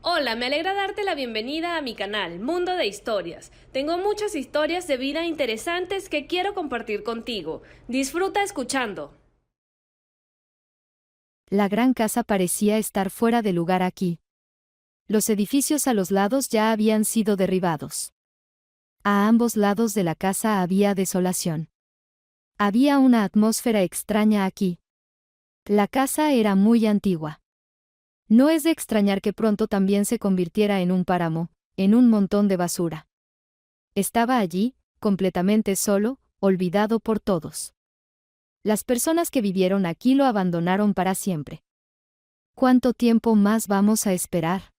Hola, me alegra darte la bienvenida a mi canal, Mundo de Historias. Tengo muchas historias de vida interesantes que quiero compartir contigo. Disfruta escuchando. La gran casa parecía estar fuera de lugar aquí. Los edificios a los lados ya habían sido derribados. A ambos lados de la casa había desolación. Había una atmósfera extraña aquí. La casa era muy antigua. No es de extrañar que pronto también se convirtiera en un páramo, en un montón de basura. Estaba allí, completamente solo, olvidado por todos. Las personas que vivieron aquí lo abandonaron para siempre. ¿Cuánto tiempo más vamos a esperar?,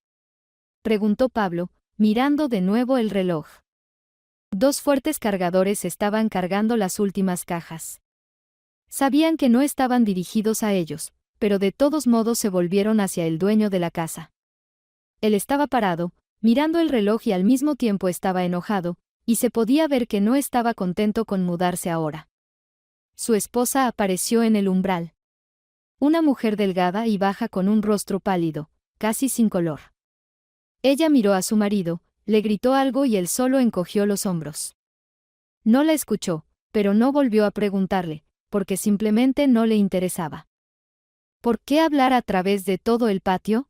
preguntó Pablo, mirando de nuevo el reloj. Dos fuertes cargadores estaban cargando las últimas cajas. Sabían que no estaban dirigidos a ellos, pero de todos modos se volvieron hacia el dueño de la casa. Él estaba parado, mirando el reloj y al mismo tiempo estaba enojado, y se podía ver que no estaba contento con mudarse ahora. Su esposa apareció en el umbral. Una mujer delgada y baja con un rostro pálido, casi sin color. Ella miró a su marido, le gritó algo y él solo encogió los hombros. No la escuchó, pero no volvió a preguntarle, porque simplemente no le interesaba. ¿Por qué hablar a través de todo el patio?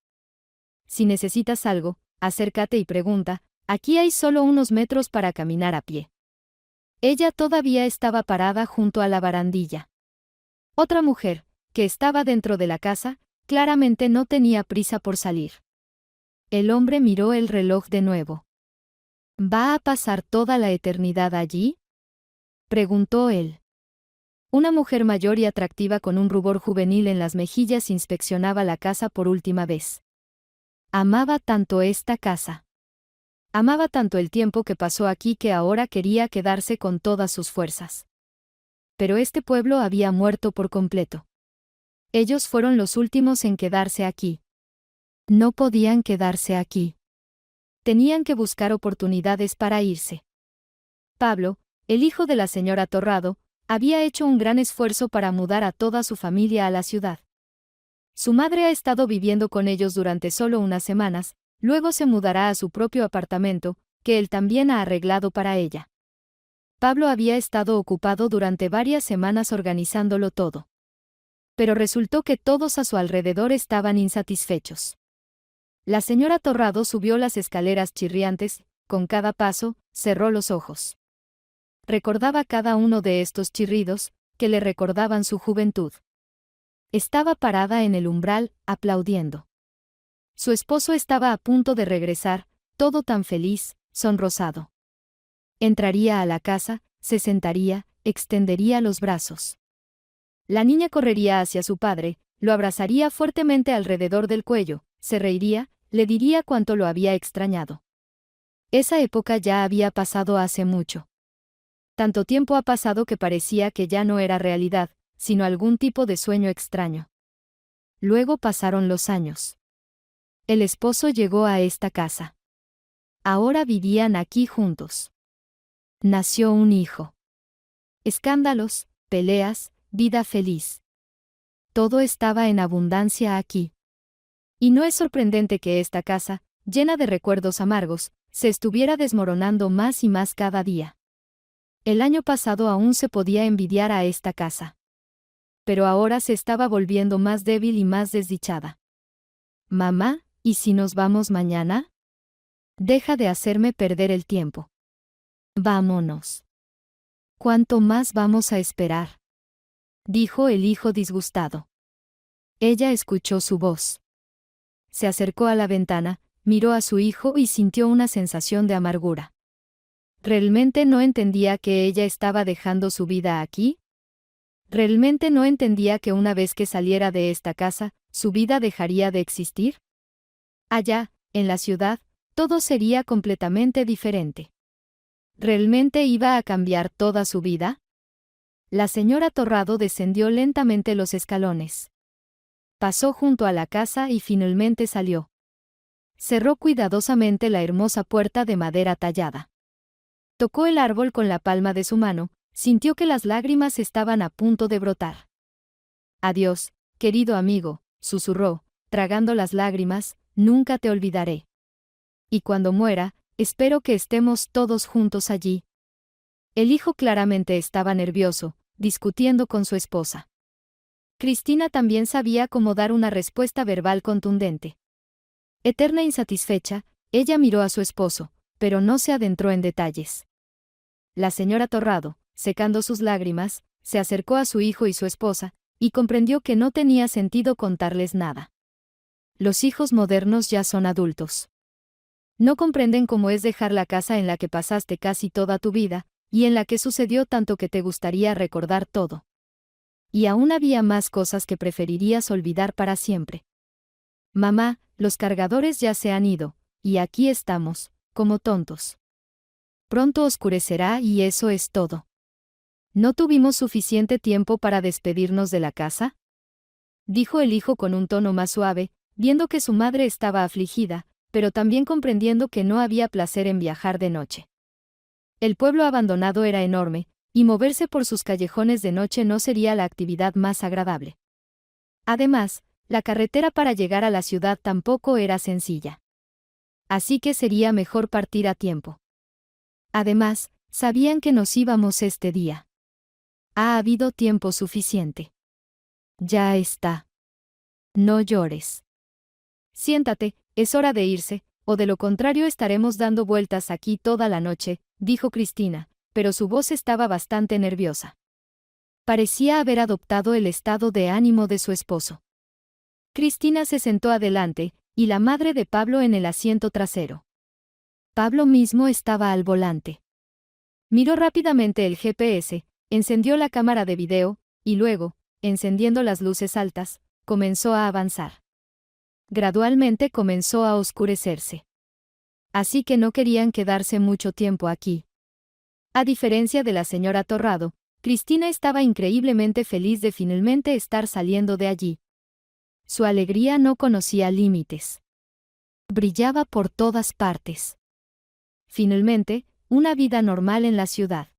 Si necesitas algo, acércate y pregunta, aquí hay solo unos metros para caminar a pie. Ella todavía estaba parada junto a la barandilla. Otra mujer, que estaba dentro de la casa, claramente no tenía prisa por salir. El hombre miró el reloj de nuevo. ¿Va a pasar toda la eternidad allí?, preguntó él. Una mujer mayor y atractiva con un rubor juvenil en las mejillas inspeccionaba la casa por última vez. Amaba tanto esta casa. Amaba tanto el tiempo que pasó aquí que ahora quería quedarse con todas sus fuerzas. Pero este pueblo había muerto por completo. Ellos fueron los últimos en quedarse aquí. No podían quedarse aquí. Tenían que buscar oportunidades para irse. Pablo, el hijo de la señora Torrado, había hecho un gran esfuerzo para mudar a toda su familia a la ciudad. Su madre ha estado viviendo con ellos durante solo unas semanas, luego se mudará a su propio apartamento, que él también ha arreglado para ella. Pablo había estado ocupado durante varias semanas organizándolo todo. Pero resultó que todos a su alrededor estaban insatisfechos. La señora Torrado subió las escaleras chirriantes, con cada paso, cerró los ojos. Recordaba cada uno de estos chirridos, que le recordaban su juventud. Estaba parada en el umbral, aplaudiendo. Su esposo estaba a punto de regresar, todo tan feliz, sonrosado. Entraría a la casa, se sentaría, extendería los brazos. La niña correría hacia su padre, lo abrazaría fuertemente alrededor del cuello, se reiría, le diría cuánto lo había extrañado. Esa época ya había pasado hace mucho. Tanto tiempo ha pasado que parecía que ya no era realidad, sino algún tipo de sueño extraño. Luego pasaron los años. El esposo llegó a esta casa. Ahora vivían aquí juntos. Nació un hijo. Escándalos, peleas, vida feliz. Todo estaba en abundancia aquí. Y no es sorprendente que esta casa, llena de recuerdos amargos, se estuviera desmoronando más y más cada día. El año pasado aún se podía envidiar a esta casa. Pero ahora se estaba volviendo más débil y más desdichada. Mamá, ¿y si nos vamos mañana? Deja de hacerme perder el tiempo. Vámonos. ¿Cuánto más vamos a esperar?, dijo el hijo disgustado. Ella escuchó su voz. Se acercó a la ventana, miró a su hijo y sintió una sensación de amargura. ¿Realmente no entendía que ella estaba dejando su vida aquí? ¿Realmente no entendía que una vez que saliera de esta casa, su vida dejaría de existir? Allá, en la ciudad, todo sería completamente diferente. ¿Realmente iba a cambiar toda su vida? La señora Torrado descendió lentamente los escalones. Pasó junto a la casa y finalmente salió. Cerró cuidadosamente la hermosa puerta de madera tallada. Tocó el árbol con la palma de su mano, sintió que las lágrimas estaban a punto de brotar. Adiós, querido amigo, susurró, tragando las lágrimas, nunca te olvidaré. Y cuando muera, espero que estemos todos juntos allí. El hijo claramente estaba nervioso, discutiendo con su esposa. Cristina también sabía cómo dar una respuesta verbal contundente. Eterna insatisfecha, ella miró a su esposo, pero no se adentró en detalles. La señora Torrado, secando sus lágrimas, se acercó a su hijo y su esposa, y comprendió que no tenía sentido contarles nada. Los hijos modernos ya son adultos. No comprenden cómo es dejar la casa en la que pasaste casi toda tu vida, y en la que sucedió tanto que te gustaría recordar todo. Y aún había más cosas que preferirías olvidar para siempre. Mamá, los cargadores ya se han ido, y aquí estamos, como tontos. Pronto oscurecerá y eso es todo. ¿No tuvimos suficiente tiempo para despedirnos de la casa?, dijo el hijo con un tono más suave, viendo que su madre estaba afligida, pero también comprendiendo que no había placer en viajar de noche. El pueblo abandonado era enorme, y moverse por sus callejones de noche no sería la actividad más agradable. Además, la carretera para llegar a la ciudad tampoco era sencilla. Así que sería mejor partir a tiempo. Además, sabían que nos íbamos este día. Ha habido tiempo suficiente. Ya está. No llores. Siéntate, es hora de irse, o de lo contrario estaremos dando vueltas aquí toda la noche, dijo Cristina, pero su voz estaba bastante nerviosa. Parecía haber adoptado el estado de ánimo de su esposo. Cristina se sentó adelante, y la madre de Pablo en el asiento trasero. Pablo mismo estaba al volante. Miró rápidamente el GPS, encendió la cámara de video, y luego, encendiendo las luces altas, comenzó a avanzar. Gradualmente comenzó a oscurecerse. Así que no querían quedarse mucho tiempo aquí. A diferencia de la señora Torrado, Cristina estaba increíblemente feliz de finalmente estar saliendo de allí. Su alegría no conocía límites. Brillaba por todas partes. Finalmente, una vida normal en la ciudad.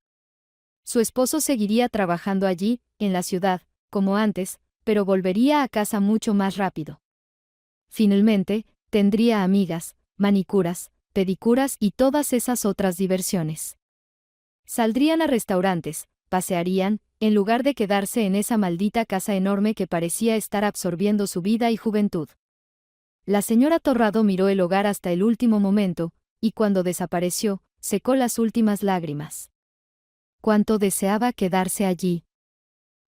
Su esposo seguiría trabajando allí, en la ciudad, como antes, pero volvería a casa mucho más rápido. Finalmente, tendría amigas, manicuras, pedicuras y todas esas otras diversiones. Saldrían a restaurantes, pasearían, en lugar de quedarse en esa maldita casa enorme que parecía estar absorbiendo su vida y juventud. La señora Torrado miró el hogar hasta el último momento, y cuando desapareció, secó las últimas lágrimas. Cuánto deseaba quedarse allí.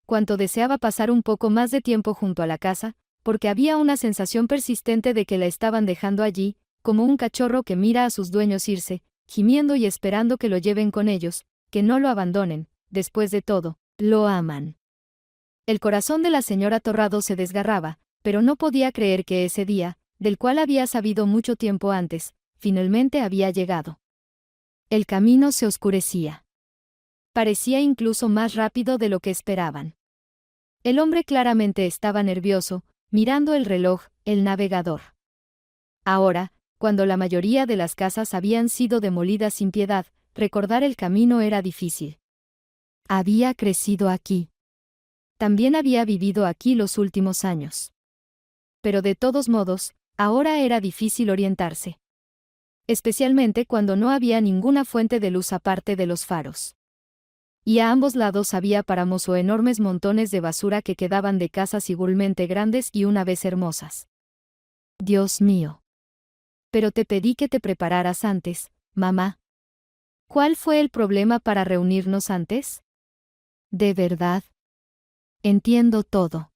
Cuánto deseaba pasar un poco más de tiempo junto a la casa, porque había una sensación persistente de que la estaban dejando allí, como un cachorro que mira a sus dueños irse, gimiendo y esperando que lo lleven con ellos, que no lo abandonen, después de todo, lo aman. El corazón de la señora Torrado se desgarraba, pero no podía creer que ese día, del cual había sabido mucho tiempo antes, finalmente había llegado. El camino se oscurecía. Parecía incluso más rápido de lo que esperaban. El hombre claramente estaba nervioso, mirando el reloj, el navegador. Ahora, cuando la mayoría de las casas habían sido demolidas sin piedad, recordar el camino era difícil. Había crecido aquí. También había vivido aquí los últimos años. Pero de todos modos, ahora era difícil orientarse. Especialmente cuando no había ninguna fuente de luz aparte de los faros. Y a ambos lados había páramos o enormes montones de basura que quedaban de casas igualmente grandes y una vez hermosas. Dios mío. Pero te pedí que te prepararas antes, mamá. ¿Cuál fue el problema para reunirnos antes? ¿De verdad? Entiendo todo.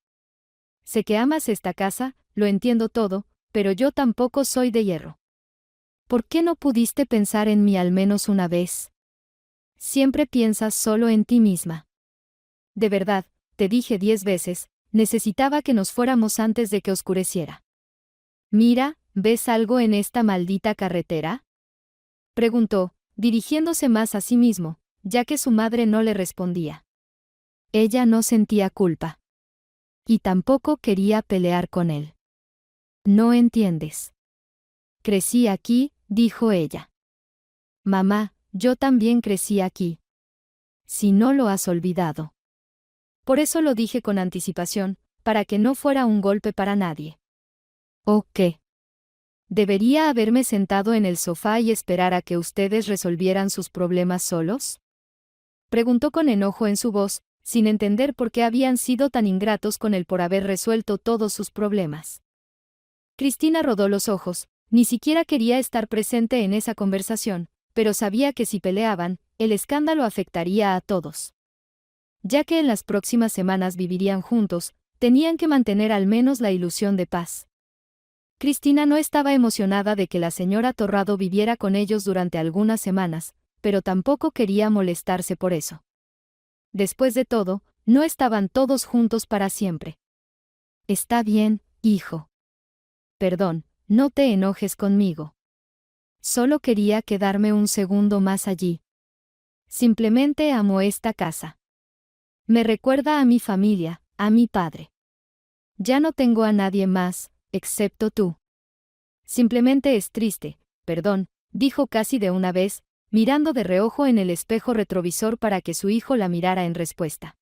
Sé que amas esta casa, lo entiendo todo, pero yo tampoco soy de hierro. ¿Por qué no pudiste pensar en mí al menos una vez? Siempre piensas solo en ti misma. De verdad, te dije 10 veces, necesitaba que nos fuéramos antes de que oscureciera. Mira, ¿ves algo en esta maldita carretera?, preguntó, dirigiéndose más a sí mismo, ya que su madre no le respondía. Ella no sentía culpa. Y tampoco quería pelear con él. No entiendes. Crecí aquí, dijo ella. Mamá, yo también crecí aquí. Si no lo has olvidado. Por eso lo dije con anticipación, para que no fuera un golpe para nadie. ¿O qué? ¿Debería haberme sentado en el sofá y esperar a que ustedes resolvieran sus problemas solos? Preguntó con enojo en su voz, sin entender por qué habían sido tan ingratos con él por haber resuelto todos sus problemas. Cristina rodó los ojos, ni siquiera quería estar presente en esa conversación, pero sabía que si peleaban, el escándalo afectaría a todos. Ya que en las próximas semanas vivirían juntos, tenían que mantener al menos la ilusión de paz. Cristina no estaba emocionada de que la señora Torrado viviera con ellos durante algunas semanas, pero tampoco quería molestarse por eso. Después de todo, no estaban todos juntos para siempre. Está bien, hijo. Perdón, no te enojes conmigo. Solo quería quedarme un segundo más allí. Simplemente amo esta casa. Me recuerda a mi familia, a mi padre. Ya no tengo a nadie más, excepto tú. Simplemente es triste, perdón, dijo casi de una vez, mirando de reojo en el espejo retrovisor para que su hijo la mirara en respuesta.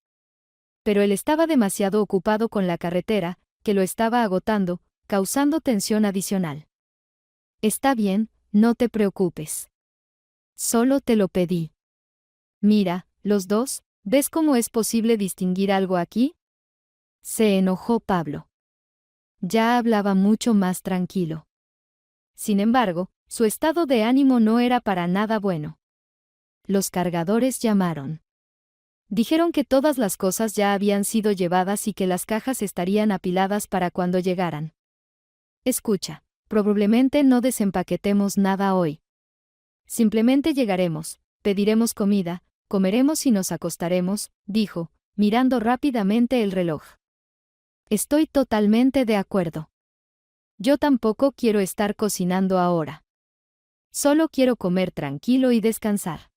Pero él estaba demasiado ocupado con la carretera, que lo estaba agotando, causando tensión adicional. Está bien, no te preocupes. Solo te lo pedí. Mira, los dos, ¿ves cómo es posible distinguir algo aquí? Se enojó Pablo. Ya hablaba mucho más tranquilo. Sin embargo, su estado de ánimo no era para nada bueno. Los cargadores llamaron. Dijeron que todas las cosas ya habían sido llevadas y que las cajas estarían apiladas para cuando llegaran. Escucha, probablemente no desempaquetemos nada hoy. Simplemente llegaremos, pediremos comida, comeremos y nos acostaremos, dijo, mirando rápidamente el reloj. Estoy totalmente de acuerdo. Yo tampoco quiero estar cocinando ahora. Solo quiero comer tranquilo y descansar.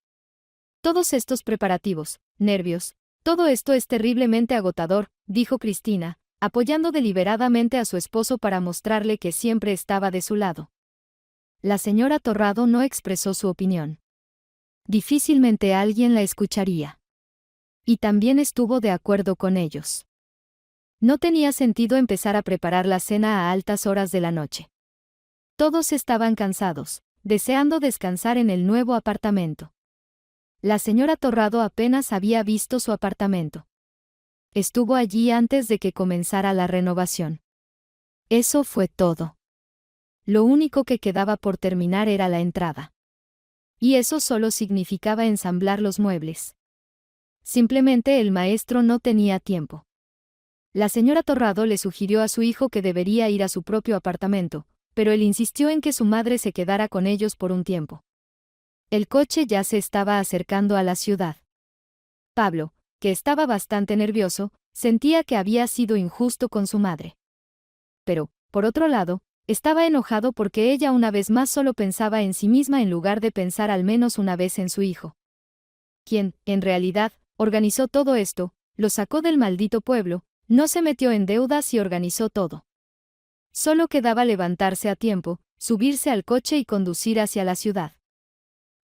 Todos estos preparativos, nervios, todo esto es terriblemente agotador, dijo Cristina, apoyando deliberadamente a su esposo para mostrarle que siempre estaba de su lado. La señora Torrado no expresó su opinión. Difícilmente alguien la escucharía. Y también estuvo de acuerdo con ellos. No tenía sentido empezar a preparar la cena a altas horas de la noche. Todos estaban cansados, deseando descansar en el nuevo apartamento. La señora Torrado apenas había visto su apartamento. Estuvo allí antes de que comenzara la renovación. Eso fue todo. Lo único que quedaba por terminar era la entrada. Y eso solo significaba ensamblar los muebles. Simplemente el maestro no tenía tiempo. La señora Torrado le sugirió a su hijo que debería ir a su propio apartamento, pero él insistió en que su madre se quedara con ellos por un tiempo. El coche ya se estaba acercando a la ciudad. Pablo, que estaba bastante nervioso, sentía que había sido injusto con su madre. Pero, por otro lado, estaba enojado porque ella una vez más solo pensaba en sí misma en lugar de pensar al menos una vez en su hijo. Quien, en realidad, organizó todo esto, lo sacó del maldito pueblo, no se metió en deudas y organizó todo. Solo quedaba levantarse a tiempo, subirse al coche y conducir hacia la ciudad.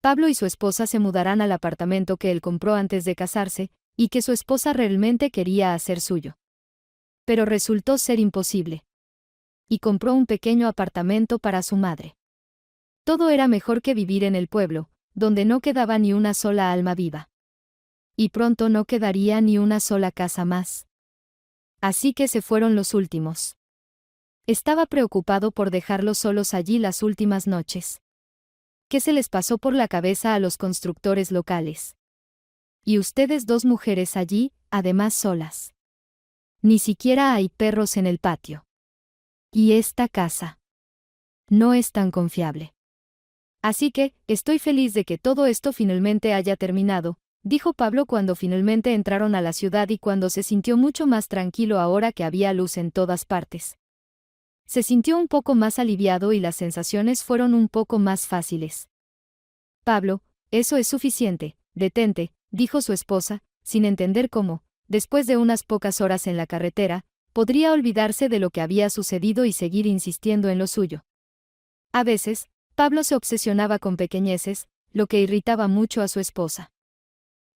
Pablo y su esposa se mudarán al apartamento que él compró antes de casarse, y que su esposa realmente quería hacer suyo. Pero resultó ser imposible. Y compró un pequeño apartamento para su madre. Todo era mejor que vivir en el pueblo, donde no quedaba ni una sola alma viva. Y pronto no quedaría ni una sola casa más. Así que se fueron los últimos. Estaba preocupado por dejarlos solos allí las últimas noches. ¿Qué se les pasó por la cabeza a los constructores locales? Y ustedes dos mujeres allí, además solas. Ni siquiera hay perros en el patio. Y esta casa no es tan confiable. Así que, estoy feliz de que todo esto finalmente haya terminado, dijo Pablo cuando finalmente entraron a la ciudad y cuando se sintió mucho más tranquilo ahora que había luz en todas partes. Se sintió un poco más aliviado y las sensaciones fueron un poco más fáciles. Pablo, eso es suficiente, detente, dijo su esposa, sin entender cómo, después de unas pocas horas en la carretera, podría olvidarse de lo que había sucedido y seguir insistiendo en lo suyo. A veces, Pablo se obsesionaba con pequeñeces, lo que irritaba mucho a su esposa.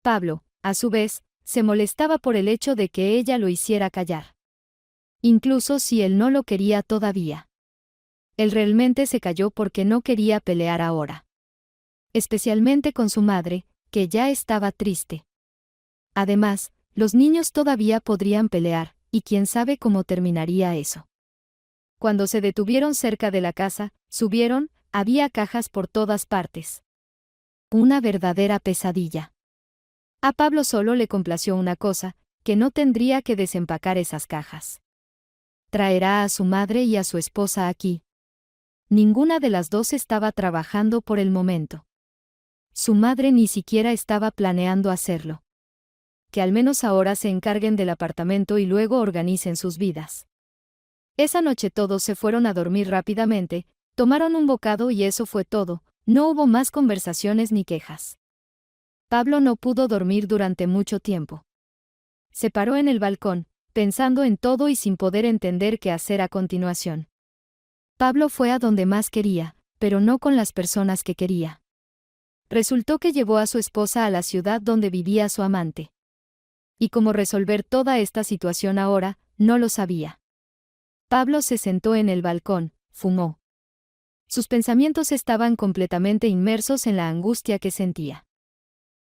Pablo, a su vez, se molestaba por el hecho de que ella lo hiciera callar. Incluso si él no lo quería todavía. Él realmente se calló porque no quería pelear ahora. Especialmente con su madre, que ya estaba triste. Además, los niños todavía podrían pelear, y quién sabe cómo terminaría eso. Cuando se detuvieron cerca de la casa, subieron, había cajas por todas partes. Una verdadera pesadilla. A Pablo solo le complació una cosa, que no tendría que desempacar esas cajas. Traerá a su madre y a su esposa aquí. Ninguna de las dos estaba trabajando por el momento. Su madre ni siquiera estaba planeando hacerlo. Que al menos ahora se encarguen del apartamento y luego organicen sus vidas. Esa noche todos se fueron a dormir rápidamente, tomaron un bocado y eso fue todo, no hubo más conversaciones ni quejas. Pablo no pudo dormir durante mucho tiempo. Se paró en el balcón, pensando en todo y sin poder entender qué hacer a continuación. Pablo fue a donde más quería, pero no con las personas que quería. Resultó que llevó a su esposa a la ciudad donde vivía su amante. Y cómo resolver toda esta situación ahora, no lo sabía. Pablo se sentó en el balcón, fumó. Sus pensamientos estaban completamente inmersos en la angustia que sentía.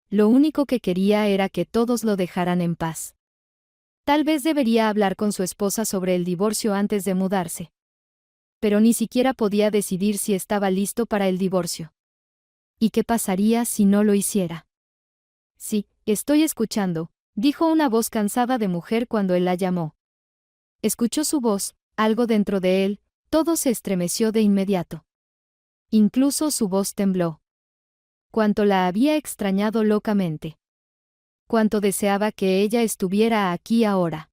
Lo único que quería era que todos lo dejaran en paz. Tal vez debería hablar con su esposa sobre el divorcio antes de mudarse. Pero ni siquiera podía decidir si estaba listo para el divorcio. ¿Y qué pasaría si no lo hiciera? Sí, estoy escuchando, dijo una voz cansada de mujer cuando él la llamó. Escuchó su voz, algo dentro de él, todo se estremeció de inmediato. Incluso su voz tembló. Cuánto la había extrañado locamente. Cuánto deseaba que ella estuviera aquí ahora.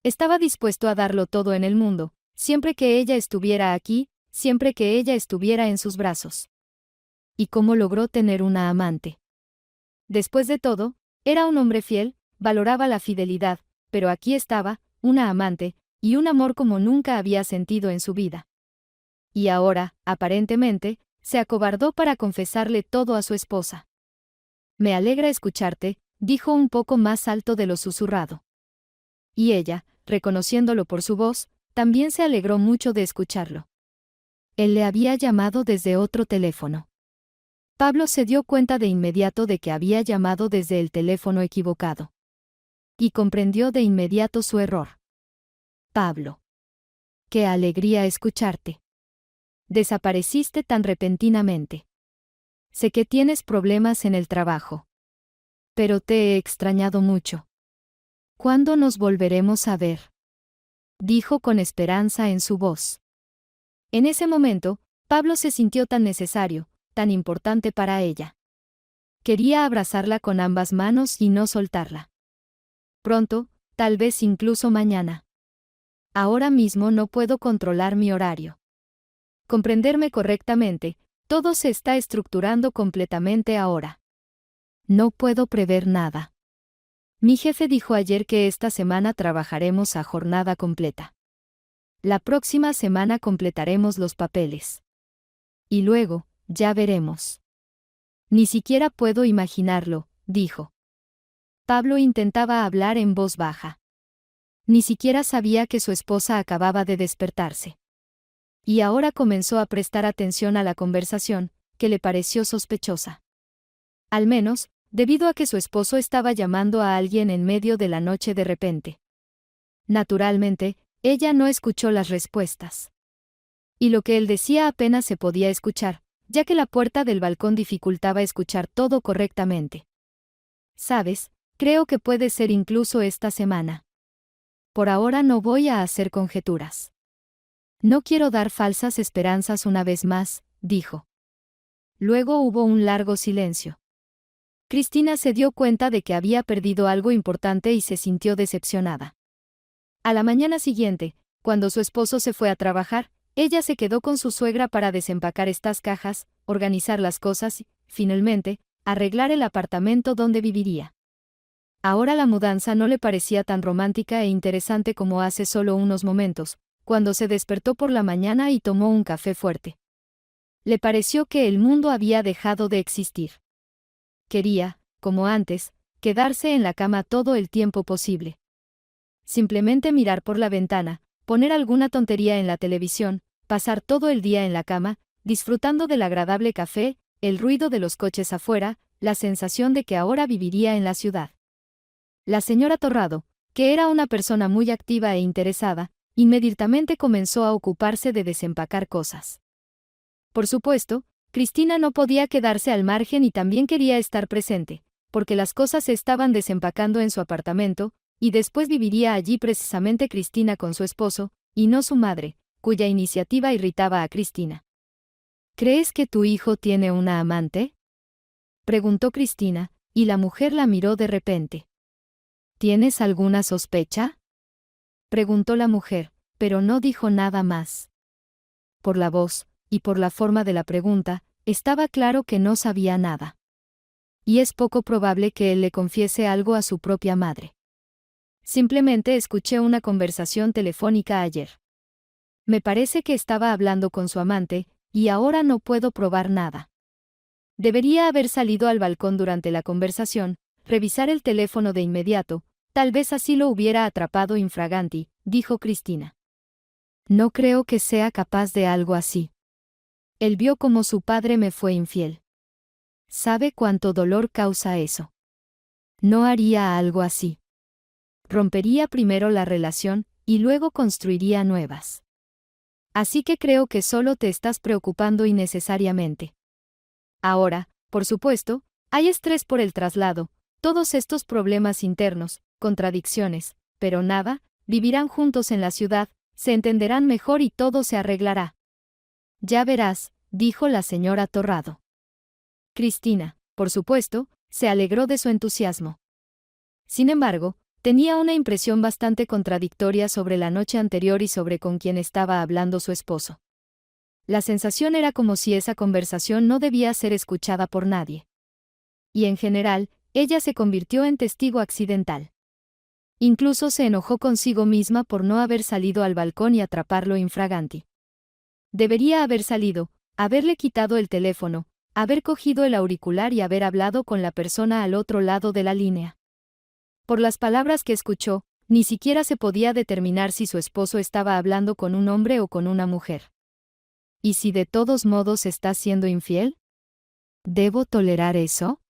Estaba dispuesto a darlo todo en el mundo, siempre que ella estuviera aquí, siempre que ella estuviera en sus brazos. ¿Y cómo logró tener una amante? Después de todo, era un hombre fiel, valoraba la fidelidad, pero aquí estaba, una amante, y un amor como nunca había sentido en su vida. Y ahora, aparentemente, se acobardó para confesarle todo a su esposa. Me alegra escucharte, dijo un poco más alto de lo susurrado. Y ella, reconociéndolo por su voz, también se alegró mucho de escucharlo. Él le había llamado desde otro teléfono. Pablo se dio cuenta de inmediato de que había llamado desde el teléfono equivocado. Y comprendió de inmediato su error. Pablo. Qué alegría escucharte. Desapareciste tan repentinamente. Sé que tienes problemas en el trabajo. Pero te he extrañado mucho. ¿Cuándo nos volveremos a ver? Dijo con esperanza en su voz. En ese momento, Pablo se sintió tan necesario, tan importante para ella. Quería abrazarla con ambas manos y no soltarla. Pronto, tal vez incluso mañana. Ahora mismo no puedo controlar mi horario. Comprenderme correctamente, todo se está estructurando completamente ahora. No puedo prever nada. Mi jefe dijo ayer que esta semana trabajaremos a jornada completa. La próxima semana completaremos los papeles. Y luego, ya veremos. Ni siquiera puedo imaginarlo, dijo. Pablo intentaba hablar en voz baja. Ni siquiera sabía que su esposa acababa de despertarse. Y ahora comenzó a prestar atención a la conversación, que le pareció sospechosa. Al menos, debido a que su esposo estaba llamando a alguien en medio de la noche de repente. Naturalmente, ella no escuchó las respuestas. Y lo que él decía apenas se podía escuchar, ya que la puerta del balcón dificultaba escuchar todo correctamente. ¿Sabes? Creo que puede ser incluso esta semana. Por ahora no voy a hacer conjeturas. No quiero dar falsas esperanzas una vez más, dijo. Luego hubo un largo silencio. Cristina se dio cuenta de que había perdido algo importante y se sintió decepcionada. A la mañana siguiente, cuando su esposo se fue a trabajar, ella se quedó con su suegra para desempacar estas cajas, organizar las cosas y, finalmente, arreglar el apartamento donde viviría. Ahora la mudanza no le parecía tan romántica e interesante como hace solo unos momentos, cuando se despertó por la mañana y tomó un café fuerte. Le pareció que el mundo había dejado de existir. Quería, como antes, quedarse en la cama todo el tiempo posible. Simplemente mirar por la ventana, poner alguna tontería en la televisión, pasar todo el día en la cama, disfrutando del agradable café, el ruido de los coches afuera, la sensación de que ahora viviría en la ciudad. La señora Torrado, que era una persona muy activa e interesada, inmediatamente comenzó a ocuparse de desempacar cosas. Por supuesto, Cristina no podía quedarse al margen y también quería estar presente, porque las cosas se estaban desempacando en su apartamento, y después viviría allí precisamente Cristina con su esposo, y no su madre, cuya iniciativa irritaba a Cristina. ¿Crees que tu hijo tiene una amante?, preguntó Cristina, y la mujer la miró de repente. ¿Tienes alguna sospecha?, preguntó la mujer, pero no dijo nada más. Por la voz, y por la forma de la pregunta, estaba claro que no sabía nada. Y es poco probable que él le confiese algo a su propia madre. Simplemente escuché una conversación telefónica ayer. Me parece que estaba hablando con su amante, y ahora no puedo probar nada. Debería haber salido al balcón durante la conversación, revisar el teléfono de inmediato, tal vez así lo hubiera atrapado infraganti, dijo Cristina. No creo que sea capaz de algo así. Él vio cómo su padre me fue infiel. ¿Sabe cuánto dolor causa eso? No haría algo así. Rompería primero la relación, y luego construiría nuevas. Así que creo que solo te estás preocupando innecesariamente. Ahora, por supuesto, hay estrés por el traslado, todos estos problemas internos, contradicciones, pero nada, vivirán juntos en la ciudad, se entenderán mejor y todo se arreglará. Ya verás, dijo la señora Torrado. Cristina, por supuesto, se alegró de su entusiasmo. Sin embargo, tenía una impresión bastante contradictoria sobre la noche anterior y sobre con quién estaba hablando su esposo. La sensación era como si esa conversación no debía ser escuchada por nadie. Y en general, ella se convirtió en testigo accidental. Incluso se enojó consigo misma por no haber salido al balcón y atraparlo infraganti. Debería haber salido, haberle quitado el teléfono, haber cogido el auricular y haber hablado con la persona al otro lado de la línea. Por las palabras que escuchó, ni siquiera se podía determinar si su esposo estaba hablando con un hombre o con una mujer. ¿Y si de todos modos está siendo infiel? ¿Debo tolerar eso?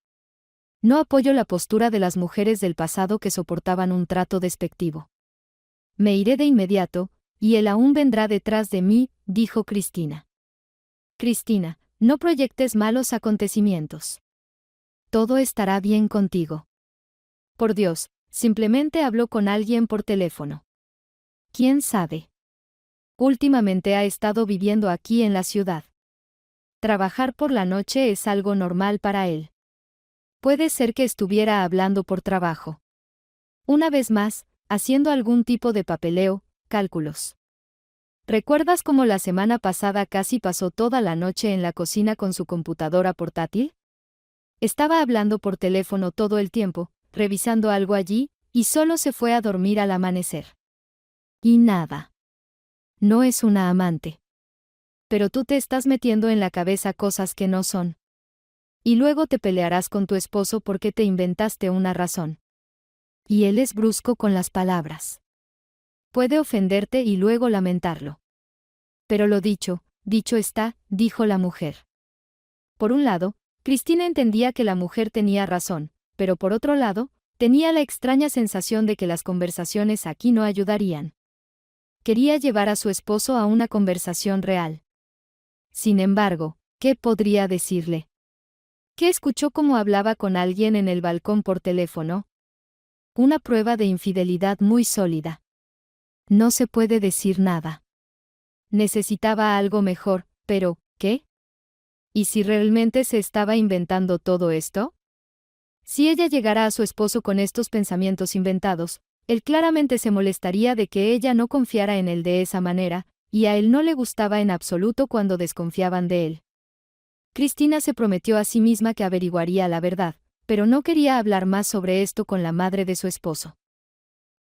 No apoyo la postura de las mujeres del pasado que soportaban un trato despectivo. Me iré de inmediato, y él aún vendrá detrás de mí, dijo Cristina. Cristina, no proyectes malos acontecimientos. Todo estará bien contigo. Por Dios, simplemente habló con alguien por teléfono. ¿Quién sabe? Últimamente ha estado viviendo aquí en la ciudad. Trabajar por la noche es algo normal para él. Puede ser que estuviera hablando por trabajo. Una vez más, haciendo algún tipo de papeleo, cálculos. ¿Recuerdas cómo la semana pasada casi pasó toda la noche en la cocina con su computadora portátil? Estaba hablando por teléfono todo el tiempo, revisando algo allí, y solo se fue a dormir al amanecer. Y nada. No es una amante. Pero tú te estás metiendo en la cabeza cosas que no son. Y luego te pelearás con tu esposo porque te inventaste una razón. Y él es brusco con las palabras. Puede ofenderte y luego lamentarlo. Pero lo dicho está, dijo la mujer. Por un lado, Cristina entendía que la mujer tenía razón, pero por otro lado, tenía la extraña sensación de que las conversaciones aquí no ayudarían. Quería llevar a su esposo a una conversación real. Sin embargo, ¿qué podría decirle? ¿Qué escuchó cómo hablaba con alguien en el balcón por teléfono? Una prueba de infidelidad muy sólida. No se puede decir nada. Necesitaba algo mejor, pero, ¿qué? ¿Y si realmente se estaba inventando todo esto? Si ella llegara a su esposo con estos pensamientos inventados, él claramente se molestaría de que ella no confiara en él de esa manera, y a él no le gustaba en absoluto cuando desconfiaban de él. Cristina se prometió a sí misma que averiguaría la verdad, pero no quería hablar más sobre esto con la madre de su esposo.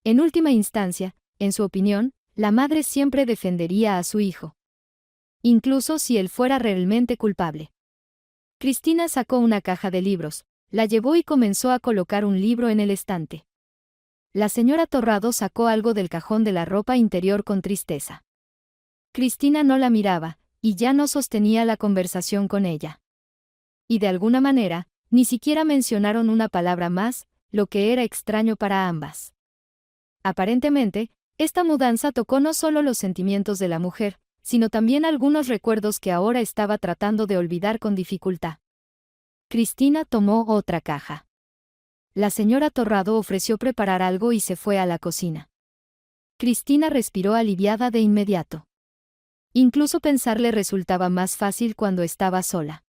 En última instancia, en su opinión, la madre siempre defendería a su hijo. Incluso si él fuera realmente culpable. Cristina sacó una caja de libros, la llevó y comenzó a colocar un libro en el estante. La señora Torrado sacó algo del cajón de la ropa interior con tristeza. Cristina no la miraba, y ya no sostenía la conversación con ella. Y de alguna manera, ni siquiera mencionaron una palabra más, lo que era extraño para ambas. Aparentemente, esta mudanza tocó no solo los sentimientos de la mujer, sino también algunos recuerdos que ahora estaba tratando de olvidar con dificultad. Cristina tomó otra caja. La señora Torrado ofreció preparar algo y se fue a la cocina. Cristina respiró aliviada de inmediato. Incluso pensar le resultaba más fácil cuando estaba sola.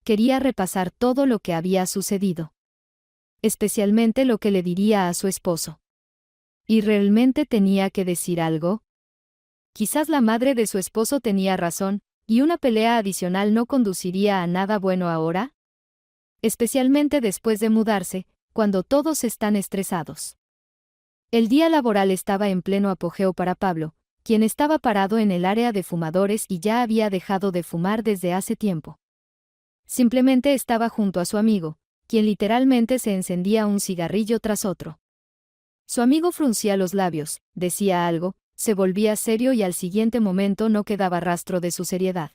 Quería repasar todo lo que había sucedido. Especialmente lo que le diría a su esposo. ¿Y realmente tenía que decir algo? Quizás la madre de su esposo tenía razón, y una pelea adicional no conduciría a nada bueno ahora. Especialmente después de mudarse, cuando todos están estresados. El día laboral estaba en pleno apogeo para Pablo, quien estaba parado en el área de fumadores y ya había dejado de fumar desde hace tiempo. Simplemente estaba junto a su amigo, quien literalmente se encendía un cigarrillo tras otro. Su amigo fruncía los labios, decía algo, se volvía serio y al siguiente momento no quedaba rastro de su seriedad.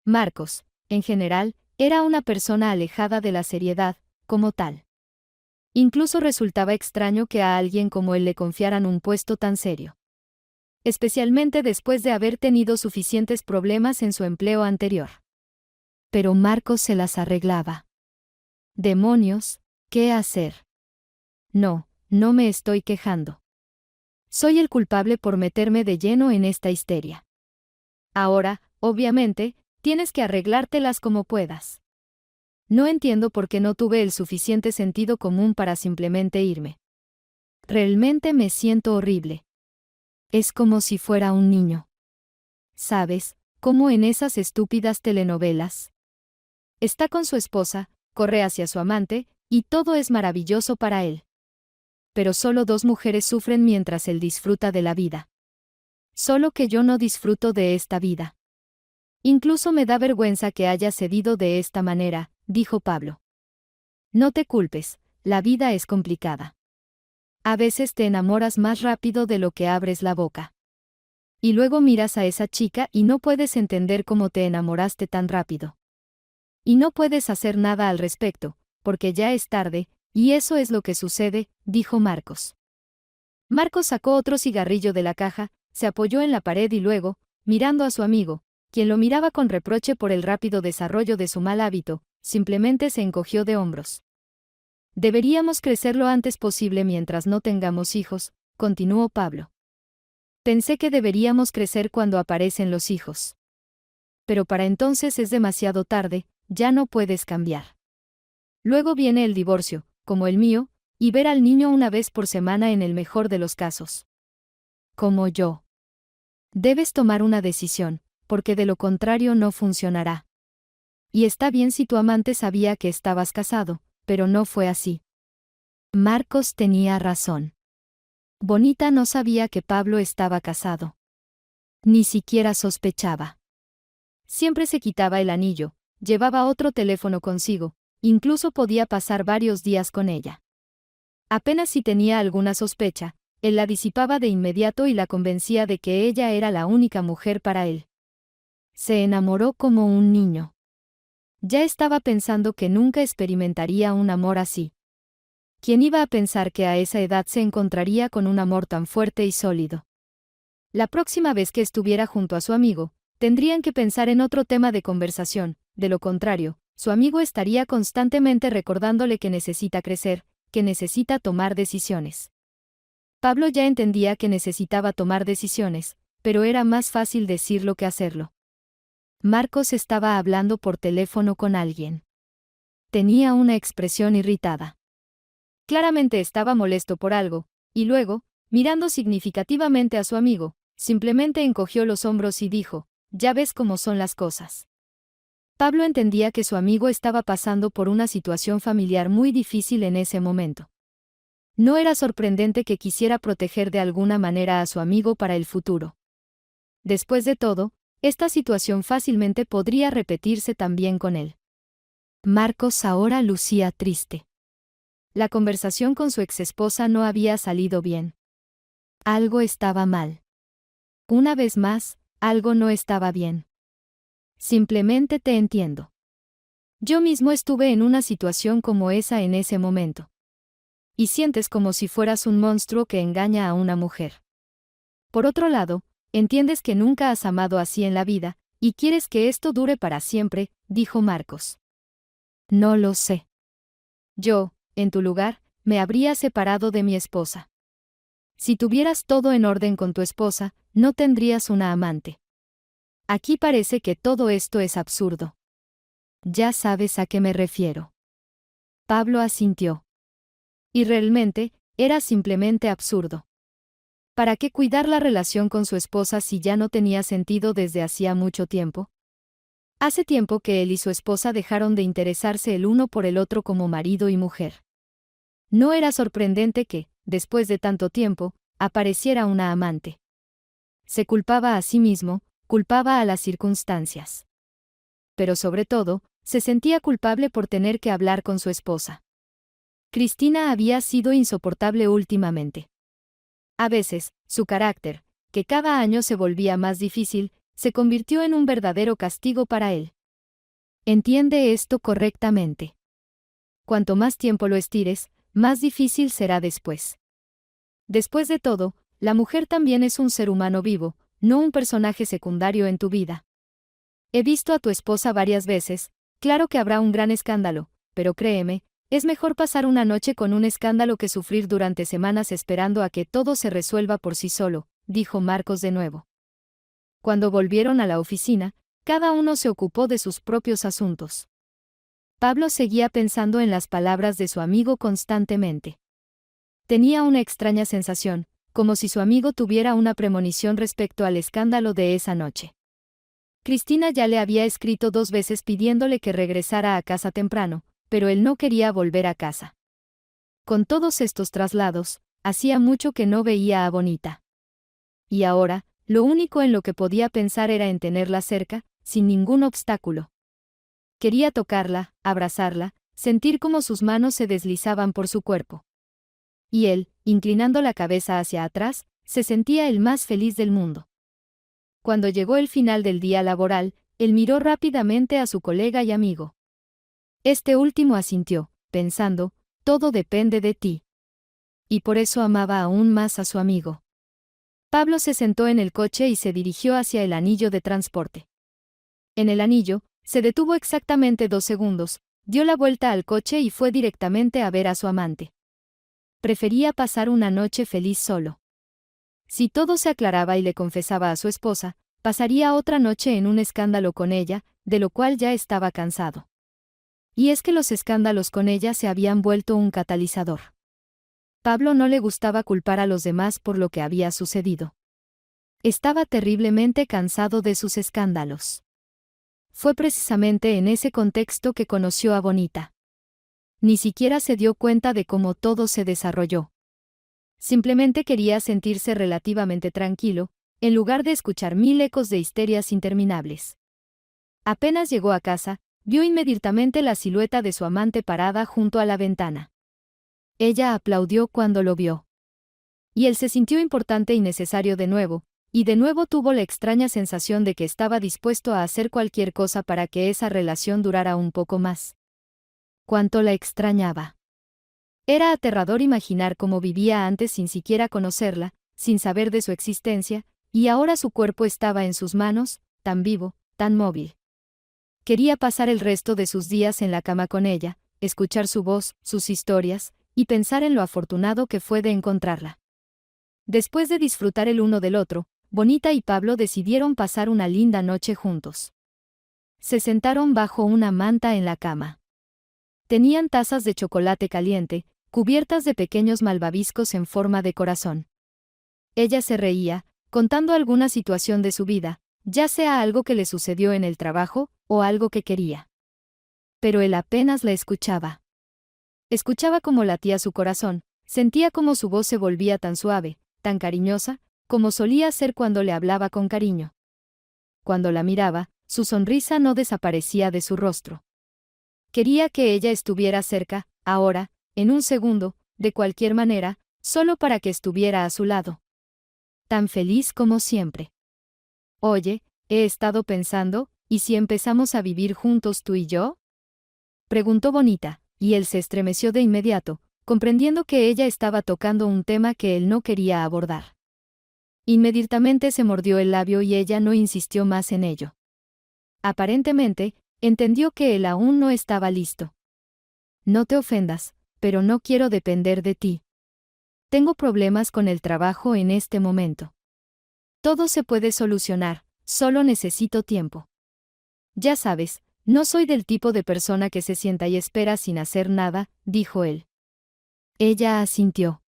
Marcos, en general, era una persona alejada de la seriedad, como tal. Incluso resultaba extraño que a alguien como él le confiaran un puesto tan serio. Especialmente después de haber tenido suficientes problemas en su empleo anterior. Pero Marcos se las arreglaba. Demonios, ¿qué hacer? No me estoy quejando. Soy el culpable por meterme de lleno en esta histeria. Ahora, obviamente, tienes que arreglártelas como puedas. No entiendo por qué no tuve el suficiente sentido común para simplemente irme. Realmente me siento horrible. Es como si fuera un niño. ¿Sabes, como en esas estúpidas telenovelas? Está con su esposa, corre hacia su amante, y todo es maravilloso para él. Pero solo dos mujeres sufren mientras él disfruta de la vida. Solo que yo no disfruto de esta vida. Incluso me da vergüenza que haya cedido de esta manera, dijo Pablo. No te culpes, la vida es complicada. A veces te enamoras más rápido de lo que abres la boca. Y luego miras a esa chica y no puedes entender cómo te enamoraste tan rápido. Y no puedes hacer nada al respecto, porque ya es tarde, y eso es lo que sucede, dijo Marcos. Marcos sacó otro cigarrillo de la caja, se apoyó en la pared y luego, mirando a su amigo, quien lo miraba con reproche por el rápido desarrollo de su mal hábito, simplemente se encogió de hombros. Deberíamos crecer lo antes posible mientras no tengamos hijos, continuó Pablo. Pensé que deberíamos crecer cuando aparecen los hijos. Pero para entonces es demasiado tarde, ya no puedes cambiar. Luego viene el divorcio, como el mío, y ver al niño una vez por semana en el mejor de los casos. Como yo. Debes tomar una decisión, porque de lo contrario no funcionará. Y está bien si tu amante sabía que estabas casado, pero no fue así. Marcos tenía razón. Bonita no sabía que Pablo estaba casado. Ni siquiera sospechaba. Siempre se quitaba el anillo, llevaba otro teléfono consigo, incluso podía pasar varios días con ella. Apenas si tenía alguna sospecha, él la disipaba de inmediato y la convencía de que ella era la única mujer para él. Se enamoró como un niño. Ya estaba pensando que nunca experimentaría un amor así. ¿Quién iba a pensar que a esa edad se encontraría con un amor tan fuerte y sólido? La próxima vez que estuviera junto a su amigo, tendrían que pensar en otro tema de conversación, de lo contrario, su amigo estaría constantemente recordándole que necesita crecer, que necesita tomar decisiones. Pablo ya entendía que necesitaba tomar decisiones, pero era más fácil decirlo que hacerlo. Marcos estaba hablando por teléfono con alguien. Tenía una expresión irritada. Claramente estaba molesto por algo, y luego, mirando significativamente a su amigo, simplemente encogió los hombros y dijo, «Ya ves cómo son las cosas». Pablo entendía que su amigo estaba pasando por una situación familiar muy difícil en ese momento. No era sorprendente que quisiera proteger de alguna manera a su amigo para el futuro. Después de todo, esta situación fácilmente podría repetirse también con él. Marcos ahora lucía triste. La conversación con su exesposa no había salido bien. Algo estaba mal. Una vez más, algo no estaba bien. Simplemente te entiendo. Yo mismo estuve en una situación como esa en ese momento. Y sientes como si fueras un monstruo que engaña a una mujer. Por otro lado, entiendes que nunca has amado así en la vida, y quieres que esto dure para siempre, dijo Marcos. No lo sé. Yo, en tu lugar, me habría separado de mi esposa. Si tuvieras todo en orden con tu esposa, no tendrías una amante. Aquí parece que todo esto es absurdo. Ya sabes a qué me refiero. Pablo asintió. Y realmente, era simplemente absurdo. ¿Para qué cuidar la relación con su esposa si ya no tenía sentido desde hacía mucho tiempo? Hace tiempo que él y su esposa dejaron de interesarse el uno por el otro como marido y mujer. No era sorprendente que, después de tanto tiempo, apareciera una amante. Se culpaba a sí mismo, culpaba a las circunstancias. Pero sobre todo, se sentía culpable por tener que hablar con su esposa. Cristina había sido insoportable últimamente. A veces, su carácter, que cada año se volvía más difícil, se convirtió en un verdadero castigo para él. Entiende esto correctamente. Cuanto más tiempo lo estires, más difícil será después. Después de todo, la mujer también es un ser humano vivo, no un personaje secundario en tu vida. He visto a tu esposa varias veces, claro que habrá un gran escándalo, pero créeme, es mejor pasar una noche con un escándalo que sufrir durante semanas esperando a que todo se resuelva por sí solo, dijo Marcos de nuevo. Cuando volvieron a la oficina, cada uno se ocupó de sus propios asuntos. Pablo seguía pensando en las palabras de su amigo constantemente. Tenía una extraña sensación, como si su amigo tuviera una premonición respecto al escándalo de esa noche. Cristina ya le había escrito 2 veces pidiéndole que regresara a casa temprano, pero él no quería volver a casa. Con todos estos traslados, hacía mucho que no veía a Bonita. Y ahora, lo único en lo que podía pensar era en tenerla cerca, sin ningún obstáculo. Quería tocarla, abrazarla, sentir cómo sus manos se deslizaban por su cuerpo. Y él, inclinando la cabeza hacia atrás, se sentía el más feliz del mundo. Cuando llegó el final del día laboral, él miró rápidamente a su colega y amigo. Este último asintió, pensando, todo depende de ti. Y por eso amaba aún más a su amigo. Pablo se sentó en el coche y se dirigió hacia el anillo de transporte. En el anillo, se detuvo exactamente 2 segundos, dio la vuelta al coche y fue directamente a ver a su amante. Prefería pasar una noche feliz solo. Si todo se aclaraba y le confesaba a su esposa, pasaría otra noche en un escándalo con ella, de lo cual ya estaba cansado. Y es que los escándalos con ella se habían vuelto un catalizador. Pablo no le gustaba culpar a los demás por lo que había sucedido. Estaba terriblemente cansado de sus escándalos. Fue precisamente en ese contexto que conoció a Bonita. Ni siquiera se dio cuenta de cómo todo se desarrolló. Simplemente quería sentirse relativamente tranquilo, en lugar de escuchar 1000 ecos de histerias interminables. Apenas llegó a casa, vio inmediatamente la silueta de su amante parada junto a la ventana. Ella aplaudió cuando lo vio. Y él se sintió importante y necesario de nuevo, y de nuevo tuvo la extraña sensación de que estaba dispuesto a hacer cualquier cosa para que esa relación durara un poco más. Cuánto la extrañaba. Era aterrador imaginar cómo vivía antes sin siquiera conocerla, sin saber de su existencia, y ahora su cuerpo estaba en sus manos, tan vivo, tan móvil. Quería pasar el resto de sus días en la cama con ella, escuchar su voz, sus historias, y pensar en lo afortunado que fue de encontrarla. Después de disfrutar el uno del otro, Bonita y Pablo decidieron pasar una linda noche juntos. Se sentaron bajo una manta en la cama. Tenían tazas de chocolate caliente, cubiertas de pequeños malvaviscos en forma de corazón. Ella se reía, contando alguna situación de su vida, ya sea algo que le sucedió en el trabajo, o algo que quería. Pero él apenas la escuchaba. Escuchaba cómo latía su corazón, sentía cómo su voz se volvía tan suave, tan cariñosa, como solía ser cuando le hablaba con cariño. Cuando la miraba, su sonrisa no desaparecía de su rostro. Quería que ella estuviera cerca, ahora, en un segundo, de cualquier manera, solo para que estuviera a su lado. Tan feliz como siempre. Oye, he estado pensando, ¿y si empezamos a vivir juntos tú y yo? Preguntó Bonita, y él se estremeció de inmediato, comprendiendo que ella estaba tocando un tema que él no quería abordar. Inmediatamente se mordió el labio y ella no insistió más en ello. Aparentemente, entendió que él aún no estaba listo. No te ofendas, pero no quiero depender de ti. Tengo problemas con el trabajo en este momento. Todo se puede solucionar, solo necesito tiempo. Ya sabes, no soy del tipo de persona que se sienta y espera sin hacer nada, dijo él. Ella asintió.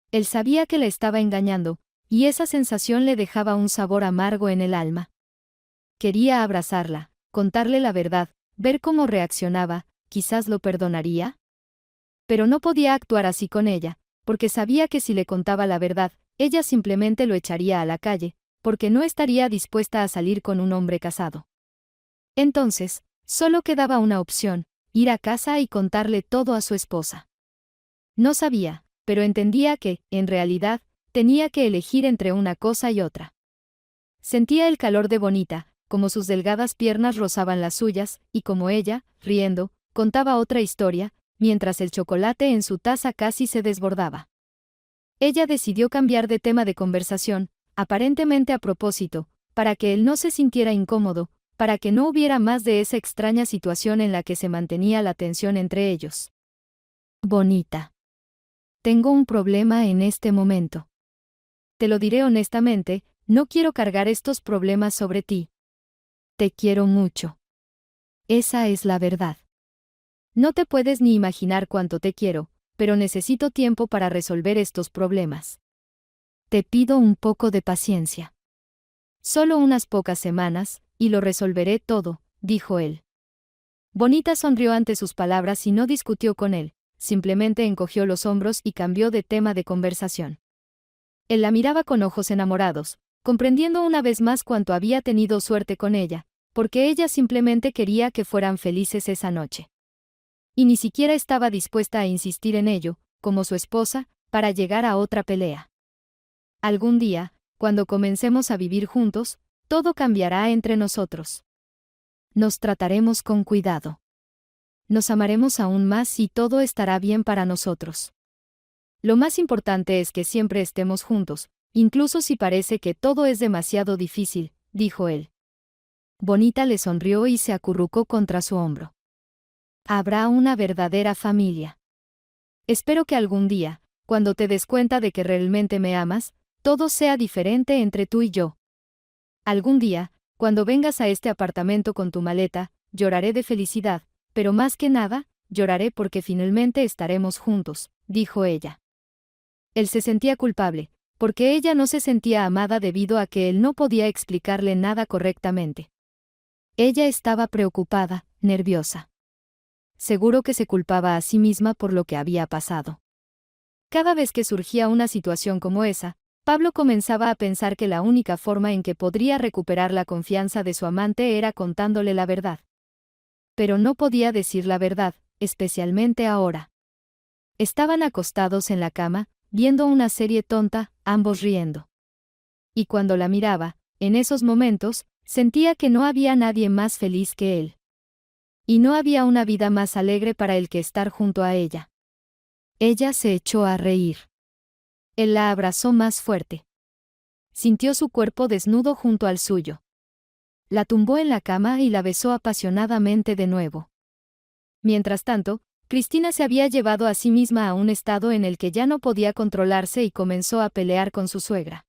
Él sabía que la estaba engañando, y esa sensación le dejaba un sabor amargo en el alma. Quería abrazarla, contarle la verdad, ver cómo reaccionaba, quizás lo perdonaría. Pero no podía actuar así con ella, porque sabía que si le contaba la verdad, ella simplemente lo echaría a la calle, porque no estaría dispuesta a salir con un hombre casado. Entonces, solo quedaba una opción, ir a casa y contarle todo a su esposa. No sabía, pero entendía que, en realidad, tenía que elegir entre una cosa y otra. Sentía el calor de Bonita, como sus delgadas piernas rozaban las suyas, y como ella, riendo, contaba otra historia, mientras el chocolate en su taza casi se desbordaba. Ella decidió cambiar de tema de conversación, aparentemente a propósito, para que él no se sintiera incómodo, para que no hubiera más de esa extraña situación en la que se mantenía la tensión entre ellos. Bonita. Tengo un problema en este momento. Te lo diré honestamente, no quiero cargar estos problemas sobre ti. Te quiero mucho. Esa es la verdad. No te puedes ni imaginar cuánto te quiero, pero necesito tiempo para resolver estos problemas. Te pido un poco de paciencia. Solo unas pocas semanas, y lo resolveré todo, dijo él. Bonita sonrió ante sus palabras y no discutió con él, simplemente encogió los hombros y cambió de tema de conversación. Él la miraba con ojos enamorados, comprendiendo una vez más cuánto había tenido suerte con ella, porque ella simplemente quería que fueran felices esa noche. Y ni siquiera estaba dispuesta a insistir en ello, como su esposa, para llegar a otra pelea. Algún día, cuando comencemos a vivir juntos, todo cambiará entre nosotros. Nos trataremos con cuidado. Nos amaremos aún más y todo estará bien para nosotros. Lo más importante es que siempre estemos juntos, incluso si parece que todo es demasiado difícil, dijo él. Bonita le sonrió y se acurrucó contra su hombro. Habrá una verdadera familia. Espero que algún día, cuando te des cuenta de que realmente me amas, todo sea diferente entre tú y yo. Algún día, cuando vengas a este apartamento con tu maleta, lloraré de felicidad, pero más que nada, lloraré porque finalmente estaremos juntos, dijo ella. Él se sentía culpable, porque ella no se sentía amada debido a que él no podía explicarle nada correctamente. Ella estaba preocupada, nerviosa. Seguro que se culpaba a sí misma por lo que había pasado. Cada vez que surgía una situación como esa, Pablo comenzaba a pensar que la única forma en que podría recuperar la confianza de su amante era contándole la verdad. Pero no podía decir la verdad, especialmente ahora. Estaban acostados en la cama, viendo una serie tonta, ambos riendo. Y cuando la miraba, en esos momentos, sentía que no había nadie más feliz que él. Y no había una vida más alegre para él que estar junto a ella. Ella se echó a reír. Él la abrazó más fuerte. Sintió su cuerpo desnudo junto al suyo. La tumbó en la cama y la besó apasionadamente de nuevo. Mientras tanto, Cristina se había llevado a sí misma a un estado en el que ya no podía controlarse y comenzó a pelear con su suegra.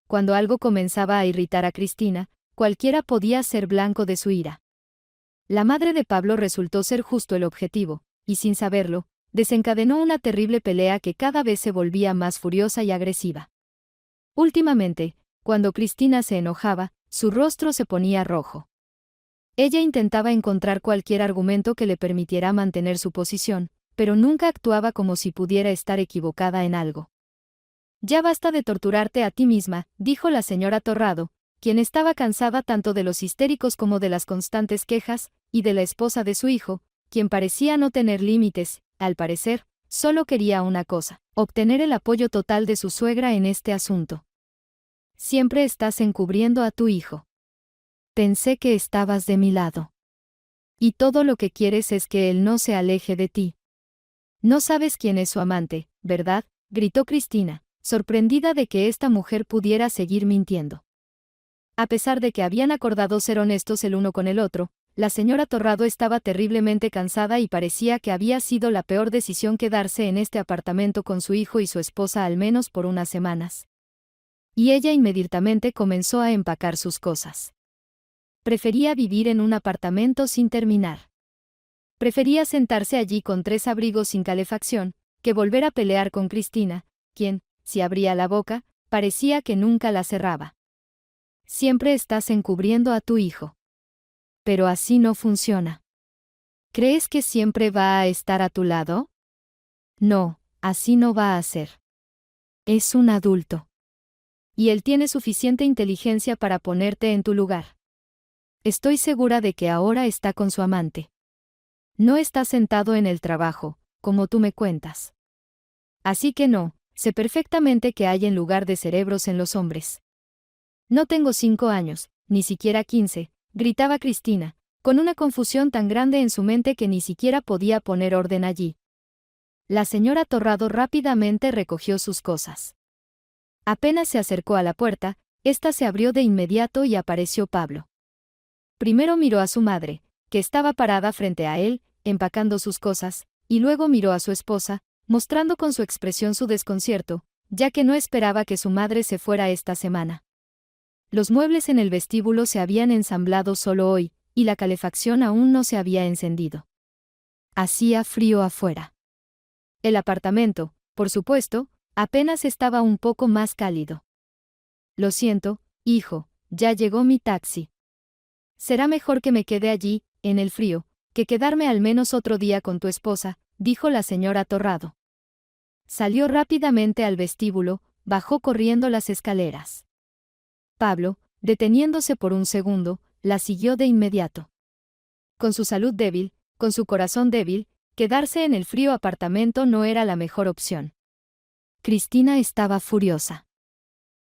Cuando algo comenzaba a irritar a Cristina, cualquiera podía ser blanco de su ira. La madre de Pablo resultó ser justo el objetivo, y sin saberlo, desencadenó una terrible pelea que cada vez se volvía más furiosa y agresiva. Últimamente, cuando Cristina se enojaba, su rostro se ponía rojo. Ella intentaba encontrar cualquier argumento que le permitiera mantener su posición, pero nunca actuaba como si pudiera estar equivocada en algo. Ya basta de torturarte a ti misma, dijo la señora Torrado, quien estaba cansada tanto de los histéricos como de las constantes quejas, y de la esposa de su hijo, quien parecía no tener límites, al parecer, solo quería una cosa, obtener el apoyo total de su suegra en este asunto. Siempre estás encubriendo a tu hijo. Pensé que estabas de mi lado. Y todo lo que quieres es que él no se aleje de ti. No sabes quién es su amante, ¿verdad?, gritó Cristina, sorprendida de que esta mujer pudiera seguir mintiendo. A pesar de que habían acordado ser honestos el uno con el otro, la señora Torrado estaba terriblemente cansada y parecía que había sido la peor decisión quedarse en este apartamento con su hijo y su esposa al menos por unas semanas. Y ella inmediatamente comenzó a empacar sus cosas. Prefería vivir en un apartamento sin terminar. Prefería sentarse allí con 3 abrigos sin calefacción, que volver a pelear con Cristina, quien, si abría la boca, parecía que nunca la cerraba. Siempre estás encubriendo a tu hijo. Pero así no funciona. ¿Crees que siempre va a estar a tu lado? No, así no va a ser. Es un adulto. Y él tiene suficiente inteligencia para ponerte en tu lugar. Estoy segura de que ahora está con su amante. No está sentado en el trabajo, como tú me cuentas. Así que no, sé perfectamente que hay en lugar de cerebros en los hombres. No tengo 5 años, ni siquiera 15, gritaba Cristina, con una confusión tan grande en su mente que ni siquiera podía poner orden allí. La señora Torrado rápidamente recogió sus cosas. Apenas se acercó a la puerta, ésta se abrió de inmediato y apareció Pablo. Primero miró a su madre, que estaba parada frente a él, empacando sus cosas, y luego miró a su esposa, mostrando con su expresión su desconcierto, ya que no esperaba que su madre se fuera esta semana. Los muebles en el vestíbulo se habían ensamblado solo hoy, y la calefacción aún no se había encendido. Hacía frío afuera. El apartamento, por supuesto, apenas estaba un poco más cálido. Lo siento, hijo, ya llegó mi taxi. Será mejor que me quede allí, en el frío, que quedarme al menos otro día con tu esposa, dijo la señora Torrado. Salió rápidamente al vestíbulo, bajó corriendo las escaleras. Pablo, deteniéndose por un segundo, la siguió de inmediato. Con su salud débil, con su corazón débil, quedarse en el frío apartamento no era la mejor opción. Cristina estaba furiosa.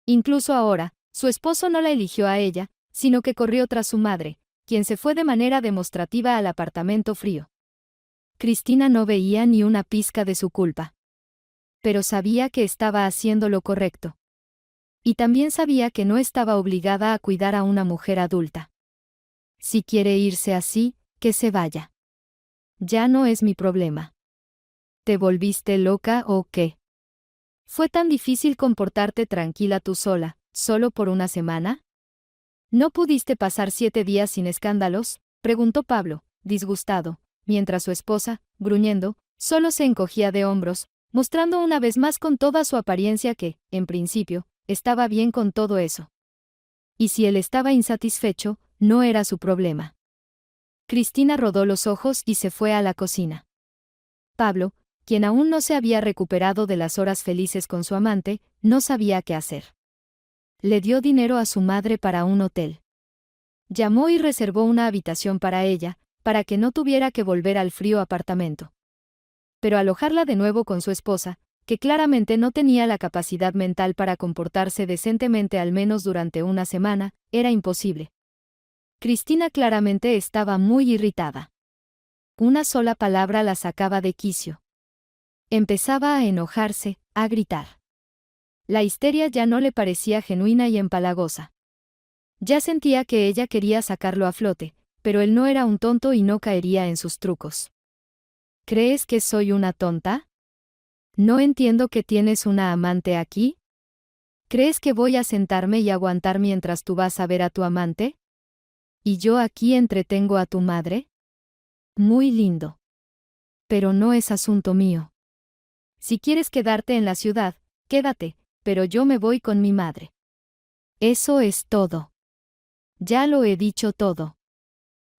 Incluso ahora, su esposo no la eligió a ella, sino que corrió tras su madre, quien se fue de manera demostrativa al apartamento frío. Cristina no veía ni una pizca de su culpa. Pero sabía que estaba haciendo lo correcto. Y también sabía que no estaba obligada a cuidar a una mujer adulta. Si quiere irse así, que se vaya. Ya no es mi problema. ¿Te volviste loca o qué? ¿Fue tan difícil comportarte tranquila tú sola, solo por una semana? ¿No pudiste pasar 7 días sin escándalos?, preguntó Pablo, disgustado, mientras su esposa, gruñendo, solo se encogía de hombros, mostrando una vez más con toda su apariencia que, en principio, estaba bien con todo eso. Y si él estaba insatisfecho, no era su problema. Cristina rodó los ojos y se fue a la cocina. Pablo, quien aún no se había recuperado de las horas felices con su amante, no sabía qué hacer. Le dio dinero a su madre para un hotel. Llamó y reservó una habitación para ella, para que no tuviera que volver al frío apartamento. Pero alojarla de nuevo con su esposa, que claramente no tenía la capacidad mental para comportarse decentemente al menos durante una semana, era imposible. Cristina claramente estaba muy irritada. Una sola palabra la sacaba de quicio. Empezaba a enojarse, a gritar. La histeria ya no le parecía genuina y empalagosa. Ya sentía que ella quería sacarlo a flote, pero él no era un tonto y no caería en sus trucos. ¿Crees que soy una tonta? ¿No entiendo que tienes una amante aquí? ¿Crees que voy a sentarme y aguantar mientras tú vas a ver a tu amante? ¿Y yo aquí entretengo a tu madre? Muy lindo. Pero no es asunto mío. Si quieres quedarte en la ciudad, quédate, pero yo me voy con mi madre. Eso es todo. Ya lo he dicho todo.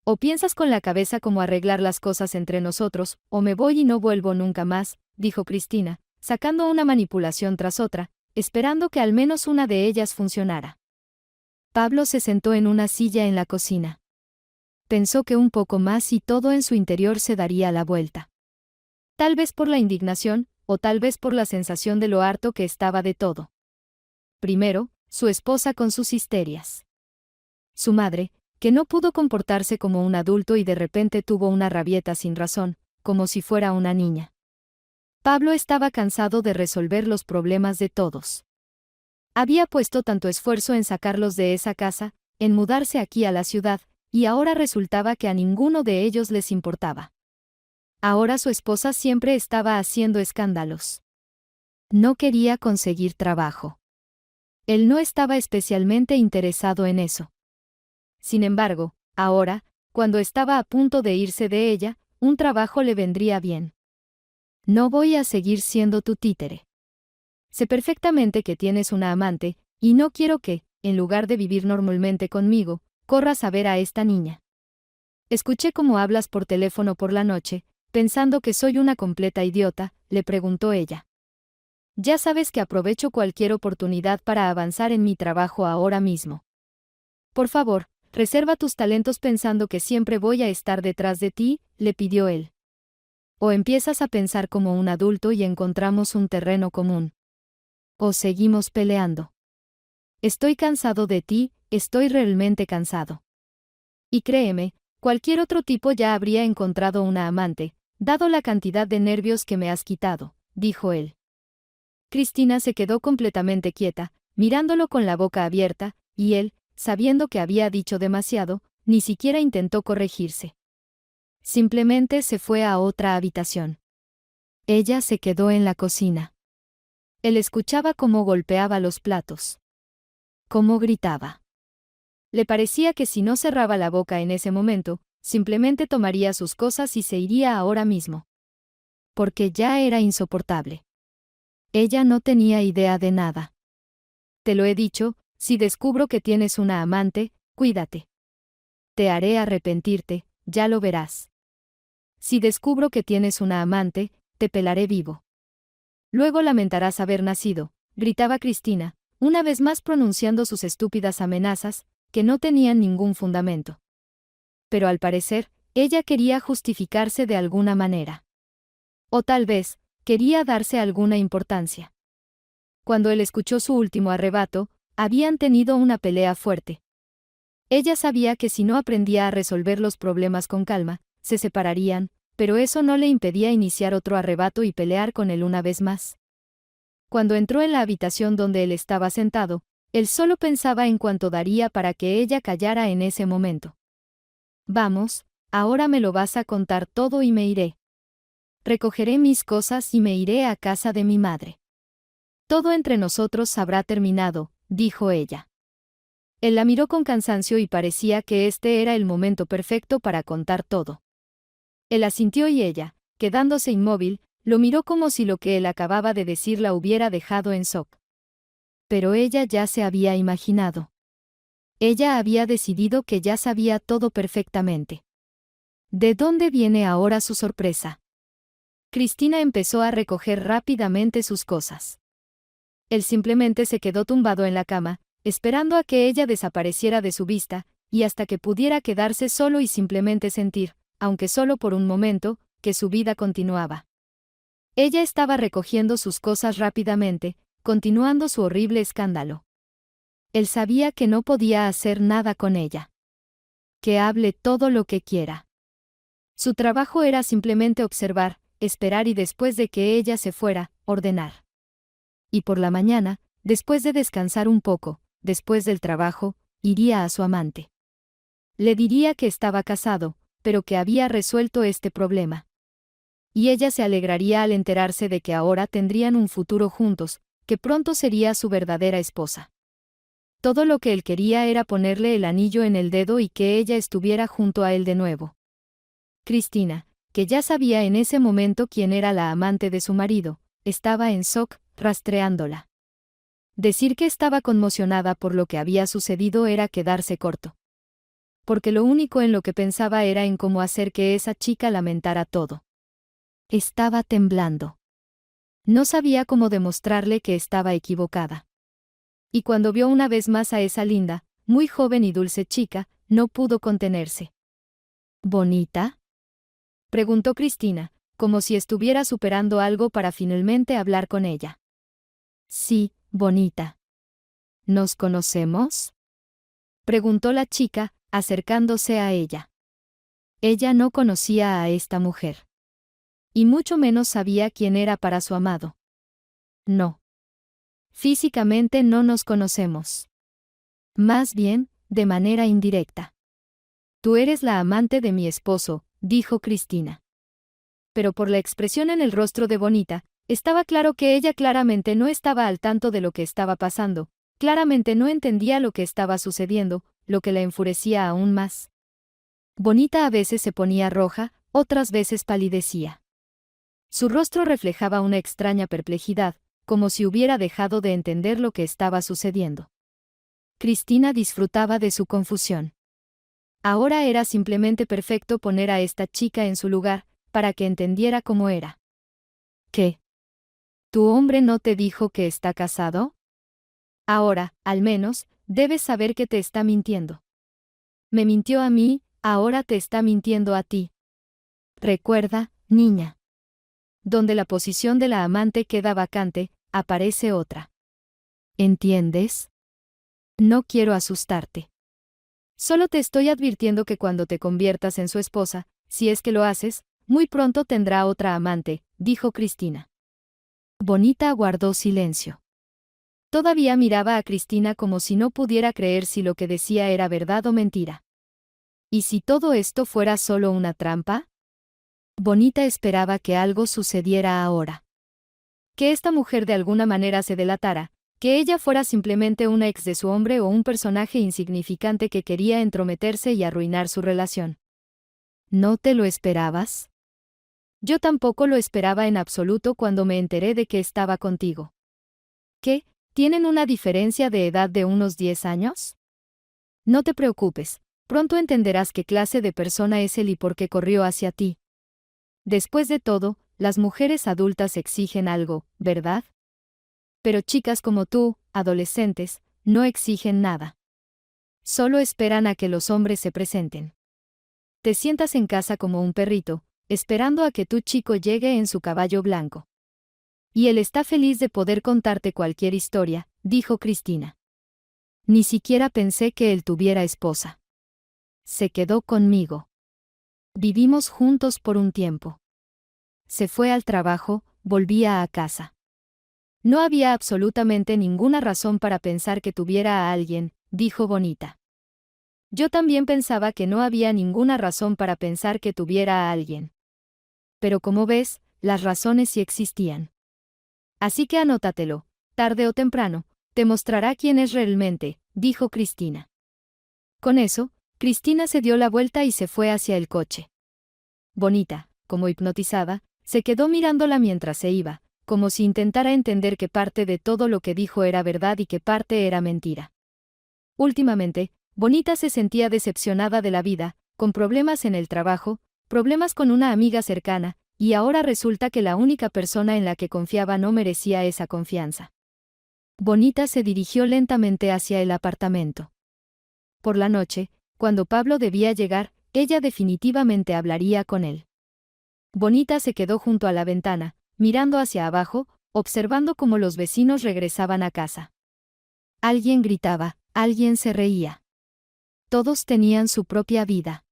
O piensas con la cabeza cómo arreglar las cosas entre nosotros, o me voy y no vuelvo nunca más, dijo Cristina, sacando una manipulación tras otra, esperando que al menos una de ellas funcionara. Pablo se sentó en una silla en la cocina. Pensó que un poco más y todo en su interior se daría la vuelta. Tal vez por la indignación, o tal vez por la sensación de lo harto que estaba de todo. Primero, su esposa con sus histerias. Su madre, que no pudo comportarse como un adulto y de repente tuvo una rabieta sin razón, como si fuera una niña. Pablo estaba cansado de resolver los problemas de todos. Había puesto tanto esfuerzo en sacarlos de esa casa, en mudarse aquí a la ciudad, y ahora resultaba que a ninguno de ellos les importaba. Ahora su esposa siempre estaba haciendo escándalos. No quería conseguir trabajo. Él no estaba especialmente interesado en eso. Sin embargo, ahora, cuando estaba a punto de irse de ella, un trabajo le vendría bien. No voy a seguir siendo tu títere. Sé perfectamente que tienes una amante, y no quiero que, en lugar de vivir normalmente conmigo, corras a ver a esta niña. Escuché cómo hablas por teléfono por la noche, pensando que soy una completa idiota, le preguntó ella. Ya sabes que aprovecho cualquier oportunidad para avanzar en mi trabajo ahora mismo. Por favor, reserva tus talentos pensando que siempre voy a estar detrás de ti, le pidió él. O empiezas a pensar como un adulto y encontramos un terreno común. O seguimos peleando. Estoy cansado de ti, estoy realmente cansado. Y créeme, cualquier otro tipo ya habría encontrado una amante, dado la cantidad de nervios que me has quitado, dijo él. Cristina se quedó completamente quieta, mirándolo con la boca abierta, y él, sabiendo que había dicho demasiado, ni siquiera intentó corregirse. Simplemente se fue a otra habitación. Ella se quedó en la cocina. Él escuchaba cómo golpeaba los platos. Cómo gritaba. Le parecía que si no cerraba la boca en ese momento, simplemente tomaría sus cosas y se iría ahora mismo. Porque ya era insoportable. Ella no tenía idea de nada. Te lo he dicho, si descubro que tienes una amante, cuídate. Te haré arrepentirte, ya lo verás. Si descubro que tienes una amante, te pelaré vivo. Luego lamentarás haber nacido, gritaba Cristina, una vez más pronunciando sus estúpidas amenazas, que no tenían ningún fundamento. Pero al parecer, ella quería justificarse de alguna manera. O tal vez, quería darse alguna importancia. Cuando él escuchó su último arrebato, habían tenido una pelea fuerte. Ella sabía que si no aprendía a resolver los problemas con calma, se separarían, pero eso no le impedía iniciar otro arrebato y pelear con él una vez más. Cuando entró en la habitación donde él estaba sentado, él solo pensaba en cuánto daría para que ella callara en ese momento. Vamos, ahora me lo vas a contar todo y me iré. Recogeré mis cosas y me iré a casa de mi madre. Todo entre nosotros habrá terminado, dijo ella. Él la miró con cansancio y parecía que este era el momento perfecto para contar todo. Él asintió y ella, quedándose inmóvil, lo miró como si lo que él acababa de decir la hubiera dejado en shock. Pero ella ya se había imaginado. Ella había decidido que ya sabía todo perfectamente. ¿De dónde viene ahora su sorpresa? Cristina empezó a recoger rápidamente sus cosas. Él simplemente se quedó tumbado en la cama, esperando a que ella desapareciera de su vista, y hasta que pudiera quedarse solo y simplemente sentir, aunque solo por un momento, que su vida continuaba. Ella estaba recogiendo sus cosas rápidamente, continuando su horrible escándalo. Él sabía que no podía hacer nada con ella. Que hable todo lo que quiera. Su trabajo era simplemente observar, esperar y después de que ella se fuera, ordenar. Y por la mañana, después de descansar un poco, después del trabajo, iría a su amante. Le diría que estaba casado, pero que había resuelto este problema. Y ella se alegraría al enterarse de que ahora tendrían un futuro juntos, que pronto sería su verdadera esposa. Todo lo que él quería era ponerle el anillo en el dedo y que ella estuviera junto a él de nuevo. Cristina, que ya sabía en ese momento quién era la amante de su marido, estaba en shock, rastreándola. Decir que estaba conmocionada por lo que había sucedido era quedarse corto. Porque lo único en lo que pensaba era en cómo hacer que esa chica lamentara todo. Estaba temblando. No sabía cómo demostrarle que estaba equivocada. Y cuando vio una vez más a esa linda, muy joven y dulce chica, no pudo contenerse. ¿Bonita?, preguntó Cristina, como si estuviera superando algo para finalmente hablar con ella. Sí, bonita. ¿Nos conocemos? Preguntó la chica, acercándose a ella. Ella no conocía a esta mujer. Y mucho menos sabía quién era para su amado. No. Físicamente no nos conocemos. Más bien, de manera indirecta. Tú eres la amante de mi esposo, dijo Cristina. Pero por la expresión en el rostro de Bonita, estaba claro que ella claramente no estaba al tanto de lo que estaba pasando, claramente no entendía lo que estaba sucediendo, lo que la enfurecía aún más. Bonita a veces se ponía roja, otras veces palidecía. Su rostro reflejaba una extraña perplejidad, como si hubiera dejado de entender lo que estaba sucediendo. Cristina disfrutaba de su confusión. Ahora era simplemente perfecto poner a esta chica en su lugar, para que entendiera cómo era. ¿Qué? ¿Tu hombre no te dijo que está casado? Ahora, al menos, debes saber que te está mintiendo. Me mintió a mí, ahora te está mintiendo a ti. Recuerda, niña. Donde la posición de la amante queda vacante, aparece otra. ¿Entiendes? No quiero asustarte. Solo te estoy advirtiendo que cuando te conviertas en su esposa, si es que lo haces, muy pronto tendrá otra amante, dijo Cristina. Bonita guardó silencio. Todavía miraba a Cristina como si no pudiera creer si lo que decía era verdad o mentira. ¿Y si todo esto fuera solo una trampa? Bonita esperaba que algo sucediera ahora. Que esta mujer de alguna manera se delatara, que ella fuera simplemente una ex de su hombre o un personaje insignificante que quería entrometerse y arruinar su relación. ¿No te lo esperabas? Yo tampoco lo esperaba en absoluto cuando me enteré de que estaba contigo. ¿Qué? ¿Tienen una diferencia de edad de unos 10 años? No te preocupes, pronto entenderás qué clase de persona es él y por qué corrió hacia ti. Después de todo, las mujeres adultas exigen algo, ¿verdad? Pero chicas como tú, adolescentes, no exigen nada. Solo esperan a que los hombres se presenten. Te sientas en casa como un perrito, esperando a que tu chico llegue en su caballo blanco. Y él está feliz de poder contarte cualquier historia, dijo Cristina. Ni siquiera pensé que él tuviera esposa. Se quedó conmigo. Vivimos juntos por un tiempo. Se fue al trabajo, volvía a casa. No había absolutamente ninguna razón para pensar que tuviera a alguien, dijo Bonita. Yo también pensaba que no había ninguna razón para pensar que tuviera a alguien. Pero como ves, las razones sí existían. Así que anótatelo, tarde o temprano, te mostrará quién es realmente, dijo Cristina. Con eso, Cristina se dio la vuelta y se fue hacia el coche. Bonita, como hipnotizada, se quedó mirándola mientras se iba, como si intentara entender qué parte de todo lo que dijo era verdad y qué parte era mentira. Últimamente, Bonita se sentía decepcionada de la vida, con problemas en el trabajo, problemas con una amiga cercana, y ahora resulta que la única persona en la que confiaba no merecía esa confianza. Bonita se dirigió lentamente hacia el apartamento. Por la noche, cuando Pablo debía llegar, ella definitivamente hablaría con él. Bonita se quedó junto a la ventana, mirando hacia abajo, observando cómo los vecinos regresaban a casa. Alguien gritaba, alguien se reía. Todos tenían su propia vida.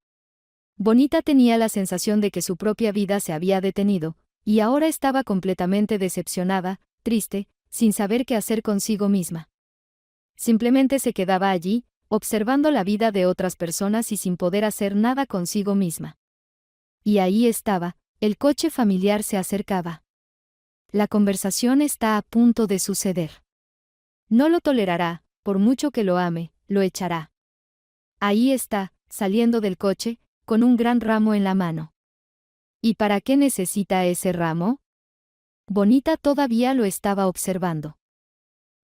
Bonita tenía la sensación de que su propia vida se había detenido, y ahora estaba completamente decepcionada, triste, sin saber qué hacer consigo misma. Simplemente se quedaba allí, observando la vida de otras personas y sin poder hacer nada consigo misma. Y ahí estaba, el coche familiar se acercaba. La conversación está a punto de suceder. No lo tolerará, por mucho que lo ame, lo echará. Ahí está, saliendo del coche, con un gran ramo en la mano. ¿Y para qué necesita ese ramo? Bonita todavía lo estaba observando.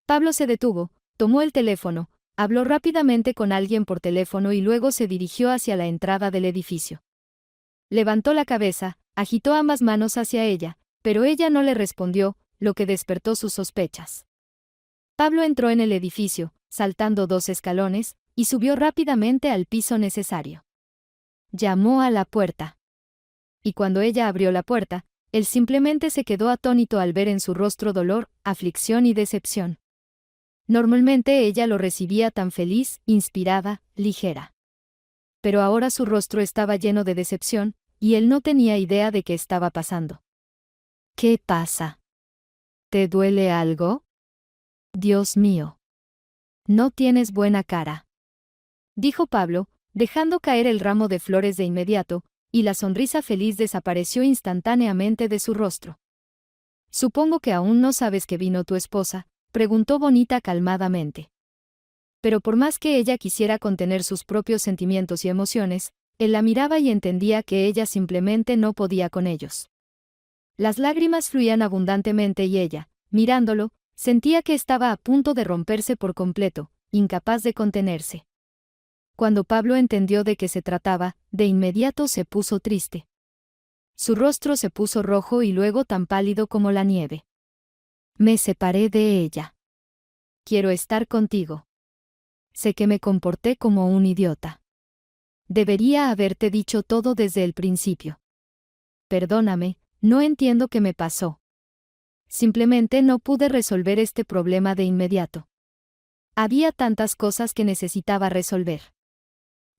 Pablo se detuvo, tomó el teléfono, habló rápidamente con alguien por teléfono y luego se dirigió hacia la entrada del edificio. Levantó la cabeza, agitó ambas manos hacia ella, pero ella no le respondió, lo que despertó sus sospechas. Pablo entró en el edificio, saltando 2 escalones, y subió rápidamente al piso necesario. Llamó a la puerta. Y cuando ella abrió la puerta, él simplemente se quedó atónito al ver en su rostro dolor, aflicción y decepción. Normalmente ella lo recibía tan feliz, inspirada, ligera. Pero ahora su rostro estaba lleno de decepción, y él no tenía idea de qué estaba pasando. ¿Qué pasa? ¿Te duele algo? Dios mío. No tienes buena cara, dijo Pablo, dejando caer el ramo de flores de inmediato, y la sonrisa feliz desapareció instantáneamente de su rostro. Supongo que aún no sabes que vino tu esposa, preguntó Bonita calmadamente. Pero por más que ella quisiera contener sus propios sentimientos y emociones, él la miraba y entendía que ella simplemente no podía con ellos. Las lágrimas fluían abundantemente y ella, mirándolo, sentía que estaba a punto de romperse por completo, incapaz de contenerse. Cuando Pablo entendió de qué se trataba, de inmediato se puso triste. Su rostro se puso rojo y luego tan pálido como la nieve. Me separé de ella. Quiero estar contigo. Sé que me comporté como un idiota. Debería haberte dicho todo desde el principio. Perdóname, no entiendo qué me pasó. Simplemente no pude resolver este problema de inmediato. Había tantas cosas que necesitaba resolver.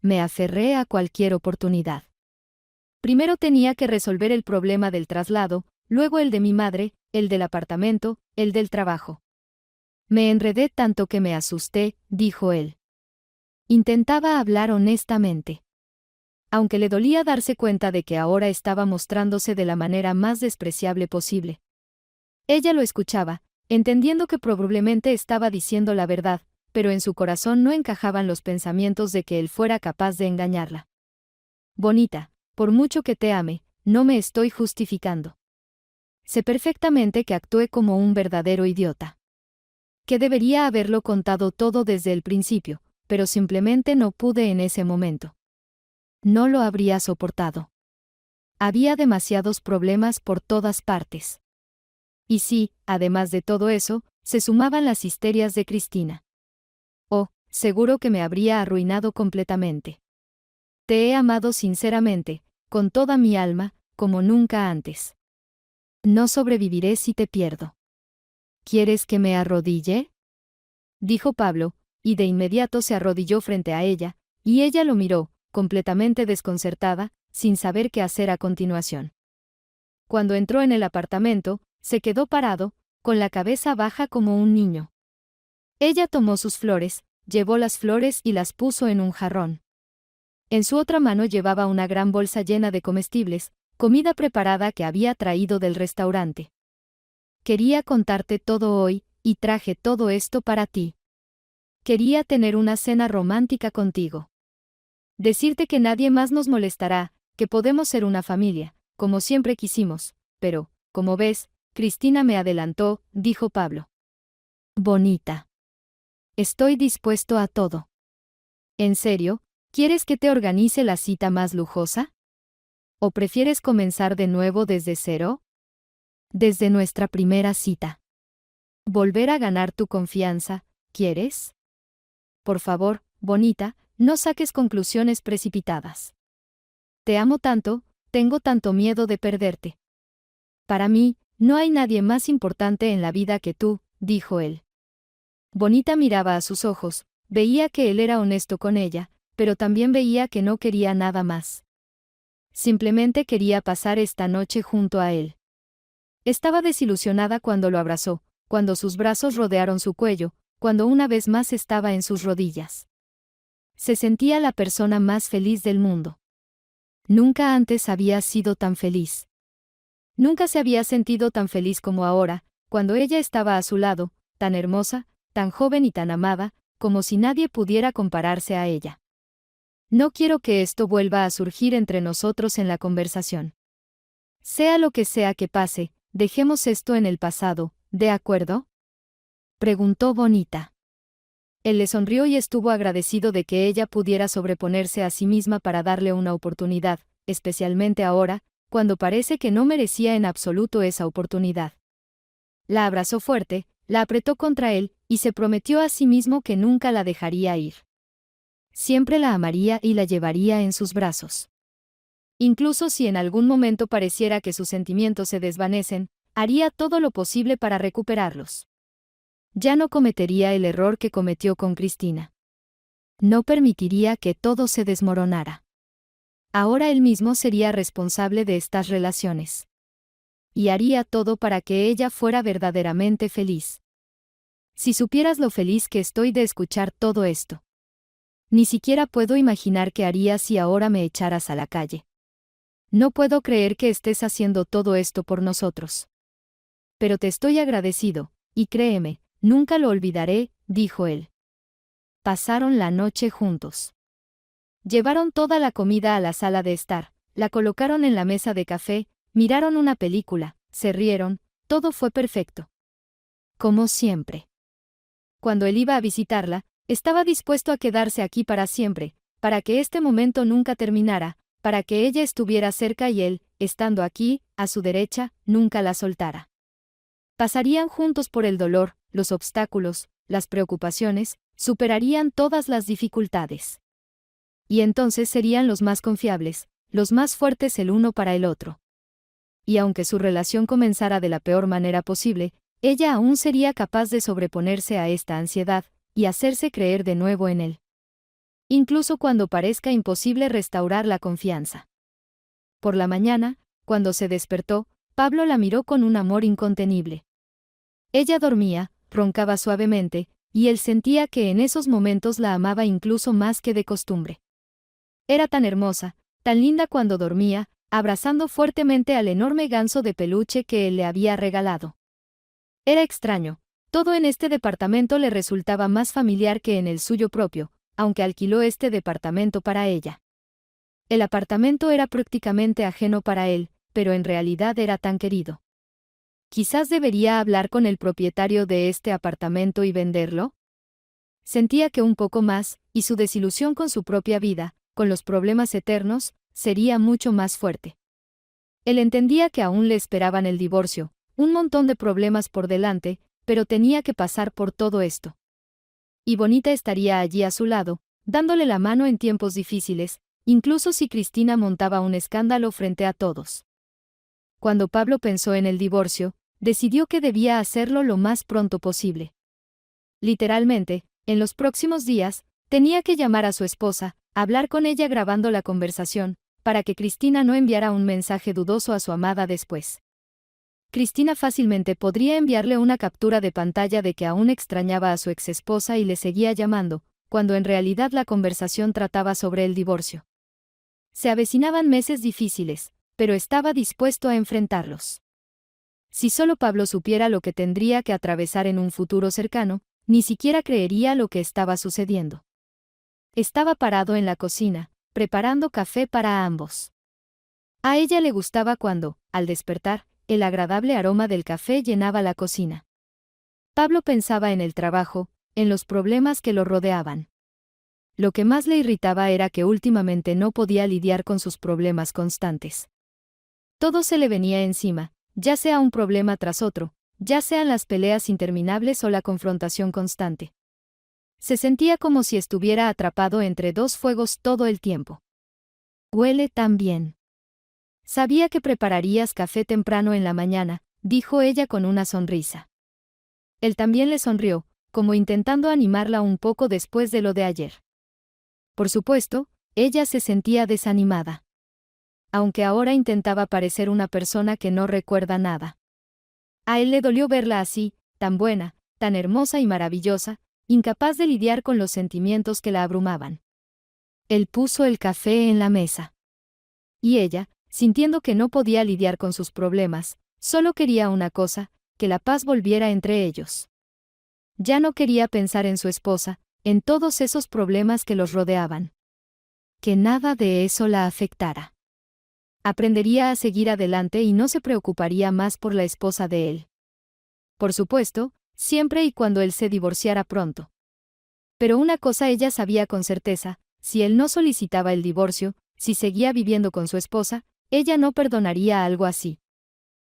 Me aferré a cualquier oportunidad. Primero tenía que resolver el problema del traslado, luego el de mi madre, el del apartamento, el del trabajo. Me enredé tanto que me asusté, dijo él. Intentaba hablar honestamente. Aunque le dolía darse cuenta de que ahora estaba mostrándose de la manera más despreciable posible. Ella lo escuchaba, entendiendo que probablemente estaba diciendo la verdad, pero en su corazón no encajaban los pensamientos de que él fuera capaz de engañarla. Bonita, por mucho que te ame, no me estoy justificando. Sé perfectamente que actué como un verdadero idiota. Que debería haberlo contado todo desde el principio, pero simplemente no pude en ese momento. No lo habría soportado. Había demasiados problemas por todas partes. Y sí, además de todo eso, se sumaban las histerias de Cristina. Oh, seguro que me habría arruinado completamente. Te he amado sinceramente, con toda mi alma, como nunca antes. No sobreviviré si te pierdo. ¿Quieres que me arrodille? Dijo Pablo, y de inmediato se arrodilló frente a ella, y ella lo miró, completamente desconcertada, sin saber qué hacer a continuación. Cuando entró en el apartamento, se quedó parado, con la cabeza baja como un niño. Ella tomó sus flores, llevó las flores y las puso en un jarrón. En su otra mano llevaba una gran bolsa llena de comestibles, comida preparada que había traído del restaurante. Quería contarte todo hoy, y traje todo esto para ti. Quería tener una cena romántica contigo. Decirte que nadie más nos molestará, que podemos ser una familia, como siempre quisimos, pero, como ves, Cristina me adelantó, dijo Pablo. Bonita. Estoy dispuesto a todo. ¿En serio? ¿Quieres que te organice la cita más lujosa? ¿O prefieres comenzar de nuevo desde cero? Desde nuestra primera cita. Volver a ganar tu confianza, ¿quieres? Por favor, Bonita, no saques conclusiones precipitadas. Te amo tanto, tengo tanto miedo de perderte. Para mí, no hay nadie más importante en la vida que tú, dijo él. Bonita miraba a sus ojos, veía que él era honesto con ella, pero también veía que no quería nada más. Simplemente quería pasar esta noche junto a él. Estaba desilusionada cuando lo abrazó, cuando sus brazos rodearon su cuello, cuando una vez más estaba en sus rodillas. Se sentía la persona más feliz del mundo. Nunca antes había sido tan feliz. Nunca se había sentido tan feliz como ahora, cuando ella estaba a su lado, tan hermosa, tan joven y tan amada, como si nadie pudiera compararse a ella. No quiero que esto vuelva a surgir entre nosotros en la conversación. Sea lo que sea que pase, dejemos esto en el pasado, ¿de acuerdo? Preguntó Bonita. Él le sonrió y estuvo agradecido de que ella pudiera sobreponerse a sí misma para darle una oportunidad, especialmente ahora, cuando parece que no merecía en absoluto esa oportunidad. La abrazó fuerte, la apretó contra él, y se prometió a sí mismo que nunca la dejaría ir. Siempre la amaría y la llevaría en sus brazos. Incluso si en algún momento pareciera que sus sentimientos se desvanecen, haría todo lo posible para recuperarlos. Ya no cometería el error que cometió con Cristina. No permitiría que todo se desmoronara. Ahora él mismo sería responsable de estas relaciones. Y haría todo para que ella fuera verdaderamente feliz. Si supieras lo feliz que estoy de escuchar todo esto. Ni siquiera puedo imaginar qué harías si ahora me echaras a la calle. No puedo creer que estés haciendo todo esto por nosotros. Pero te estoy agradecido, y créeme, nunca lo olvidaré, dijo él. Pasaron la noche juntos. Llevaron toda la comida a la sala de estar, la colocaron en la mesa de café, miraron una película, se rieron, todo fue perfecto. Como siempre. Cuando él iba a visitarla, estaba dispuesto a quedarse aquí para siempre, para que este momento nunca terminara, para que ella estuviera cerca y él, estando aquí, a su derecha, nunca la soltara. Pasarían juntos por el dolor, los obstáculos, las preocupaciones, superarían todas las dificultades. Y entonces serían los más confiables, los más fuertes el uno para el otro. Y aunque su relación comenzara de la peor manera posible, ella aún sería capaz de sobreponerse a esta ansiedad, y hacerse creer de nuevo en él. Incluso cuando parezca imposible restaurar la confianza. Por la mañana, cuando se despertó, Pablo la miró con un amor incontenible. Ella dormía, roncaba suavemente, y él sentía que en esos momentos la amaba incluso más que de costumbre. Era tan hermosa, tan linda cuando dormía, abrazando fuertemente al enorme ganso de peluche que él le había regalado. Era extraño, todo en este departamento le resultaba más familiar que en el suyo propio, aunque alquiló este departamento para ella. El apartamento era prácticamente ajeno para él, pero en realidad era tan querido. Quizás debería hablar con el propietario de este apartamento y venderlo. Sentía que un poco más, y su desilusión con su propia vida, con los problemas eternos, sería mucho más fuerte. Él entendía que aún le esperaban el divorcio, un montón de problemas por delante, pero tenía que pasar por todo esto. Y Bonita estaría allí a su lado, dándole la mano en tiempos difíciles, incluso si Cristina montaba un escándalo frente a todos. Cuando Pablo pensó en el divorcio, decidió que debía hacerlo lo más pronto posible. Literalmente, en los próximos días, tenía que llamar a su esposa, hablar con ella grabando la conversación, para que Cristina no enviara un mensaje dudoso a su amada después. Cristina fácilmente podría enviarle una captura de pantalla de que aún extrañaba a su exesposa y le seguía llamando, cuando en realidad la conversación trataba sobre el divorcio. Se avecinaban meses difíciles, pero estaba dispuesto a enfrentarlos. Si solo Pablo supiera lo que tendría que atravesar en un futuro cercano, ni siquiera creería lo que estaba sucediendo. Estaba parado en la cocina, preparando café para ambos. A ella le gustaba cuando, al despertar, el agradable aroma del café llenaba la cocina. Pablo pensaba en el trabajo, en los problemas que lo rodeaban. Lo que más le irritaba era que últimamente no podía lidiar con sus problemas constantes. Todo se le venía encima, ya sea un problema tras otro, ya sean las peleas interminables o la confrontación constante. Se sentía como si estuviera atrapado entre dos fuegos todo el tiempo. Huele tan bien. Sabía que prepararías café temprano en la mañana, dijo ella con una sonrisa. Él también le sonrió, como intentando animarla un poco después de lo de ayer. Por supuesto, ella se sentía desanimada. Aunque ahora intentaba parecer una persona que no recuerda nada. A él le dolió verla así, tan buena, tan hermosa y maravillosa, incapaz de lidiar con los sentimientos que la abrumaban. Él puso el café en la mesa. Y ella, sintiendo que no podía lidiar con sus problemas, solo quería una cosa, que la paz volviera entre ellos. Ya no quería pensar en su esposa, en todos esos problemas que los rodeaban. Que nada de eso la afectara. Aprendería a seguir adelante y no se preocuparía más por la esposa de él. Por supuesto, siempre y cuando él se divorciara pronto. Pero una cosa ella sabía con certeza, si él no solicitaba el divorcio, si seguía viviendo con su esposa, ella no perdonaría algo así.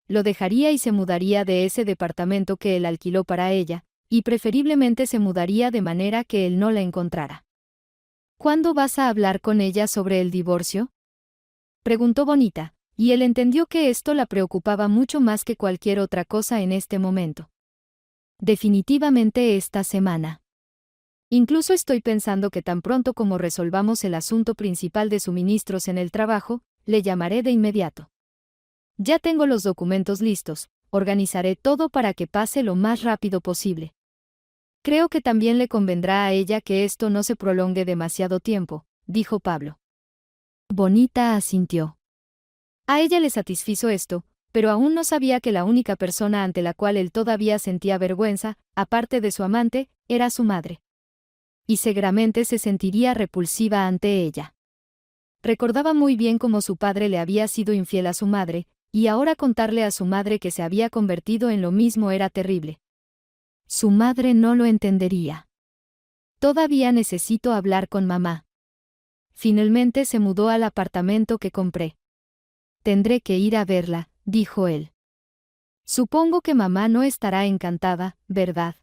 Lo dejaría y se mudaría de ese departamento que él alquiló para ella, y preferiblemente se mudaría de manera que él no la encontrara. ¿Cuándo vas a hablar con ella sobre el divorcio?, preguntó Bonita, y él entendió que esto la preocupaba mucho más que cualquier otra cosa en este momento. Definitivamente esta semana. Incluso estoy pensando que tan pronto como resolvamos el asunto principal de suministros en el trabajo, le llamaré de inmediato. Ya tengo los documentos listos, organizaré todo para que pase lo más rápido posible. Creo que también le convendrá a ella que esto no se prolongue demasiado tiempo, dijo Pablo. Bonita asintió. A ella le satisfizo esto, pero aún no sabía que la única persona ante la cual él todavía sentía vergüenza, aparte de su amante, era su madre. Y seguramente se sentiría repulsiva ante ella. Recordaba muy bien cómo su padre le había sido infiel a su madre, y ahora contarle a su madre que se había convertido en lo mismo era terrible. Su madre no lo entendería. Todavía necesito hablar con mamá. Finalmente se mudó al apartamento que compré. Tendré que ir a verla, dijo él. Supongo que mamá no estará encantada, ¿verdad?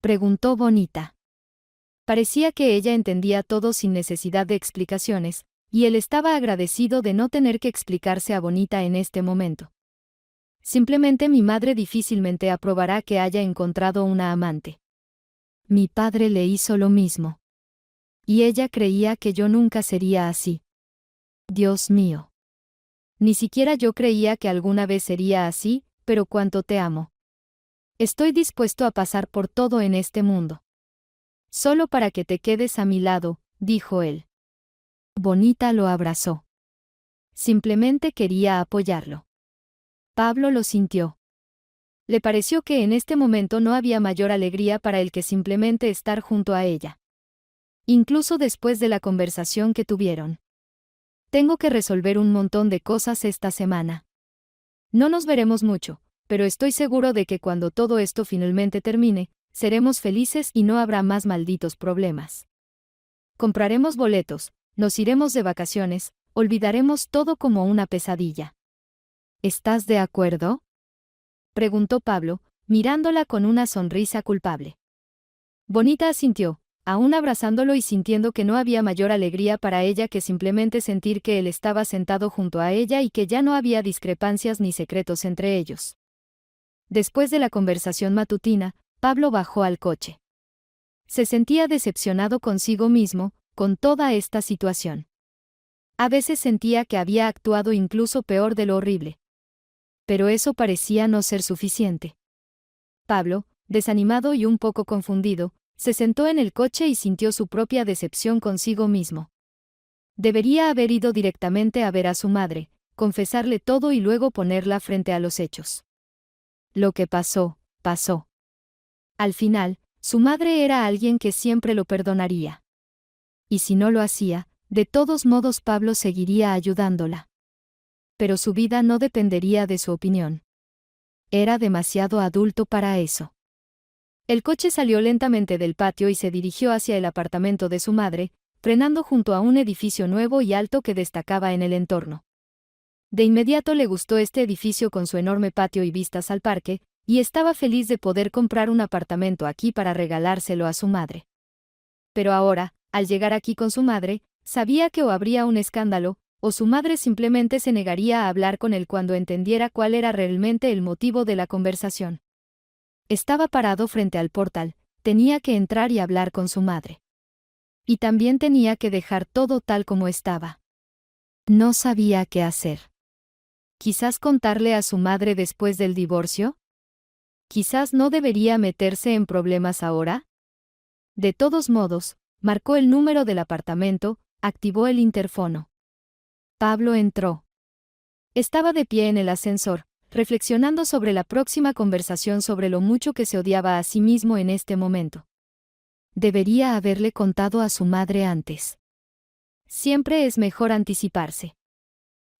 Preguntó Bonita. Parecía que ella entendía todo sin necesidad de explicaciones, y él estaba agradecido de no tener que explicarse a Bonita en este momento. Simplemente mi madre difícilmente aprobará que haya encontrado una amante. Mi padre le hizo lo mismo. Y ella creía que yo nunca sería así. Dios mío. Ni siquiera yo creía que alguna vez sería así, pero cuánto te amo. Estoy dispuesto a pasar por todo en este mundo. Solo para que te quedes a mi lado, dijo él. Bonita lo abrazó. Simplemente quería apoyarlo. Pablo lo sintió. Le pareció que en este momento no había mayor alegría para él que simplemente estar junto a ella. Incluso después de la conversación que tuvieron. Tengo que resolver un montón de cosas esta semana. No nos veremos mucho, pero estoy seguro de que cuando todo esto finalmente termine, seremos felices y no habrá más malditos problemas. Compraremos boletos, nos iremos de vacaciones, olvidaremos todo como una pesadilla. ¿Estás de acuerdo?, preguntó Pablo, mirándola con una sonrisa culpable. Bonita asintió, aún abrazándolo y sintiendo que no había mayor alegría para ella que simplemente sentir que él estaba sentado junto a ella y que ya no había discrepancias ni secretos entre ellos. Después de la conversación matutina, Pablo bajó al coche. Se sentía decepcionado consigo mismo, con toda esta situación. A veces sentía que había actuado incluso peor de lo horrible. Pero eso parecía no ser suficiente. Pablo, desanimado y un poco confundido, se sentó en el coche y sintió su propia decepción consigo mismo. Debería haber ido directamente a ver a su madre, confesarle todo y luego ponerla frente a los hechos. Lo que pasó, pasó. Al final, su madre era alguien que siempre lo perdonaría. Y si no lo hacía, de todos modos Pablo seguiría ayudándola. Pero su vida no dependería de su opinión. Era demasiado adulto para eso. El coche salió lentamente del patio y se dirigió hacia el apartamento de su madre, frenando junto a un edificio nuevo y alto que destacaba en el entorno. De inmediato le gustó este edificio con su enorme patio y vistas al parque, y estaba feliz de poder comprar un apartamento aquí para regalárselo a su madre. Pero ahora, al llegar aquí con su madre, sabía que o habría un escándalo, o su madre simplemente se negaría a hablar con él cuando entendiera cuál era realmente el motivo de la conversación. Estaba parado frente al portal, tenía que entrar y hablar con su madre. Y también tenía que dejar todo tal como estaba. No sabía qué hacer. Quizás contarle a su madre después del divorcio. Quizás no debería meterse en problemas ahora. De todos modos, marcó el número del apartamento, activó el interfono. Pablo entró. Estaba de pie en el ascensor, reflexionando sobre la próxima conversación sobre lo mucho que se odiaba a sí mismo en este momento. Debería haberle contado a su madre antes. Siempre es mejor anticiparse.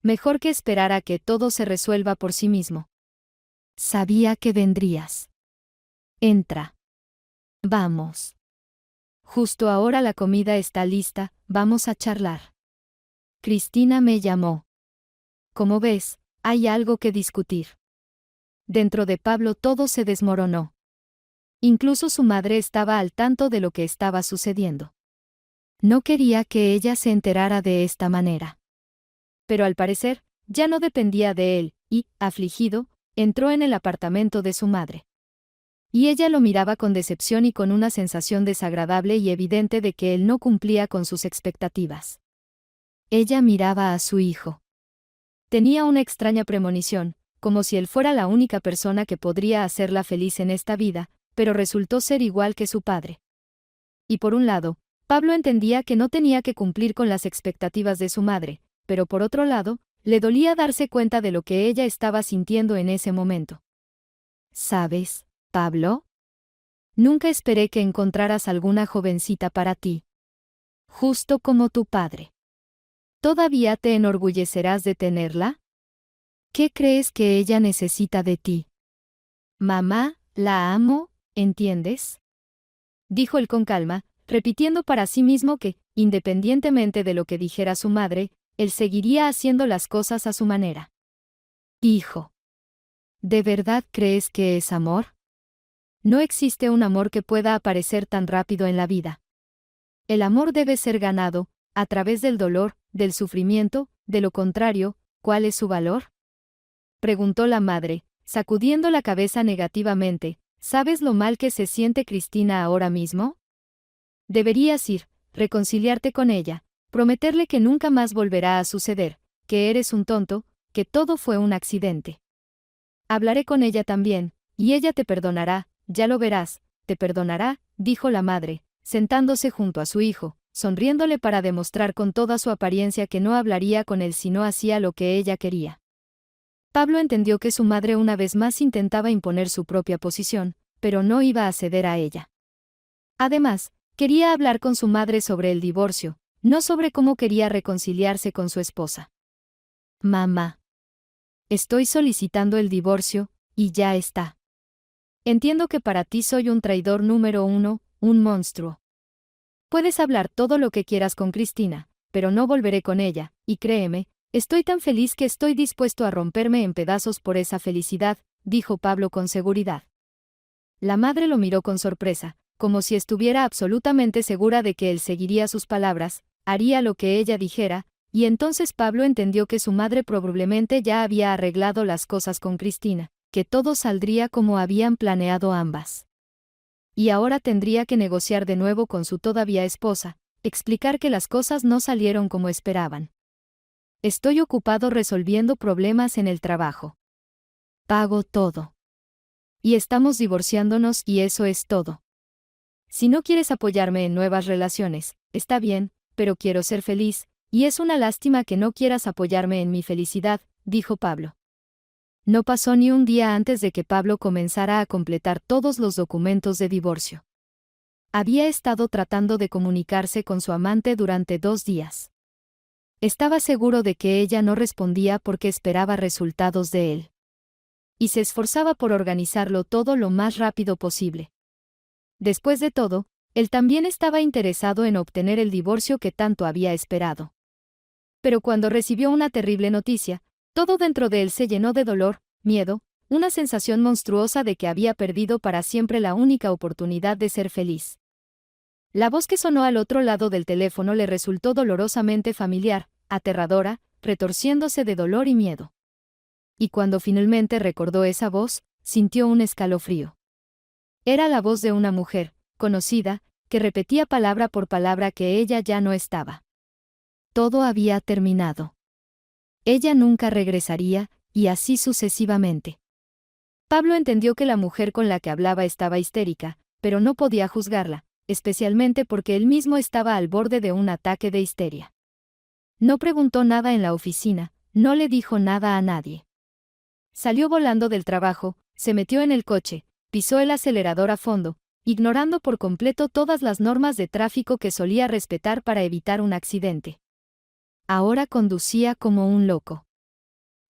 Mejor que esperar a que todo se resuelva por sí mismo. Sabía que vendrías. Entra. Vamos. Justo ahora la comida está lista, vamos a charlar. Cristina me llamó. Como ves, hay algo que discutir. Dentro de Pablo todo se desmoronó. Incluso su madre estaba al tanto de lo que estaba sucediendo. No quería que ella se enterara de esta manera. Pero al parecer, ya no dependía de él, y, afligido, entró en el apartamento de su madre. Y ella lo miraba con decepción y con una sensación desagradable y evidente de que él no cumplía con sus expectativas. Ella miraba a su hijo. Tenía una extraña premonición, como si él fuera la única persona que podría hacerla feliz en esta vida, pero resultó ser igual que su padre. Y por un lado, Pablo entendía que no tenía que cumplir con las expectativas de su madre, pero por otro lado, le dolía darse cuenta de lo que ella estaba sintiendo en ese momento. ¿Sabes, Pablo? Nunca esperé que encontraras alguna jovencita para ti. Justo como tu padre. ¿Todavía te enorgullecerás de tenerla? ¿Qué crees que ella necesita de ti? Mamá, la amo, ¿entiendes? Dijo él con calma, repitiendo para sí mismo que, independientemente de lo que dijera su madre, él seguiría haciendo las cosas a su manera. Hijo. ¿De verdad crees que es amor? No existe un amor que pueda aparecer tan rápido en la vida. El amor debe ser ganado, a través del dolor, del sufrimiento, de lo contrario, ¿cuál es su valor? Preguntó la madre, sacudiendo la cabeza negativamente. ¿Sabes lo mal que se siente Cristina ahora mismo? Deberías ir, reconciliarte con ella, prometerle que nunca más volverá a suceder, que eres un tonto, que todo fue un accidente. Hablaré con ella también, y ella te perdonará, ya lo verás, te perdonará, dijo la madre, sentándose junto a su hijo, sonriéndole para demostrar con toda su apariencia que no hablaría con él si no hacía lo que ella quería. Pablo entendió que su madre una vez más intentaba imponer su propia posición, pero no iba a ceder a ella. Además, quería hablar con su madre sobre el divorcio, no sobre cómo quería reconciliarse con su esposa. Mamá. Estoy solicitando el divorcio, y ya está. Entiendo que para ti soy un traidor número 1, un monstruo. Puedes hablar todo lo que quieras con Cristina, pero no volveré con ella, y créeme, estoy tan feliz que estoy dispuesto a romperme en pedazos por esa felicidad, dijo Pablo con seguridad. La madre lo miró con sorpresa, como si estuviera absolutamente segura de que él seguiría sus palabras, haría lo que ella dijera, y entonces Pablo entendió que su madre probablemente ya había arreglado las cosas con Cristina, que todo saldría como habían planeado ambas. Y ahora tendría que negociar de nuevo con su todavía esposa, explicar que las cosas no salieron como esperaban. Estoy ocupado resolviendo problemas en el trabajo. Pago todo. Y estamos divorciándonos y eso es todo. Si no quieres apoyarme en nuevas relaciones, está bien, pero quiero ser feliz, y es una lástima que no quieras apoyarme en mi felicidad, dijo Pablo. No pasó ni un día antes de que Pablo comenzara a completar todos los documentos de divorcio. Había estado tratando de comunicarse con su amante durante 2 días. Estaba seguro de que ella no respondía porque esperaba resultados de él. Y se esforzaba por organizarlo todo lo más rápido posible. Después de todo, él también estaba interesado en obtener el divorcio que tanto había esperado. Pero cuando recibió una terrible noticia, todo dentro de él se llenó de dolor, miedo, una sensación monstruosa de que había perdido para siempre la única oportunidad de ser feliz. La voz que sonó al otro lado del teléfono le resultó dolorosamente familiar, aterradora, retorciéndose de dolor y miedo. Y cuando finalmente recordó esa voz, sintió un escalofrío. Era la voz de una mujer, conocida, que repetía palabra por palabra que ella ya no estaba. Todo había terminado. Ella nunca regresaría, y así sucesivamente. Pablo entendió que la mujer con la que hablaba estaba histérica, pero no podía juzgarla, especialmente porque él mismo estaba al borde de un ataque de histeria. No preguntó nada en la oficina, no le dijo nada a nadie. Salió volando del trabajo, se metió en el coche, pisó el acelerador a fondo, ignorando por completo todas las normas de tráfico que solía respetar para evitar un accidente. Ahora conducía como un loco.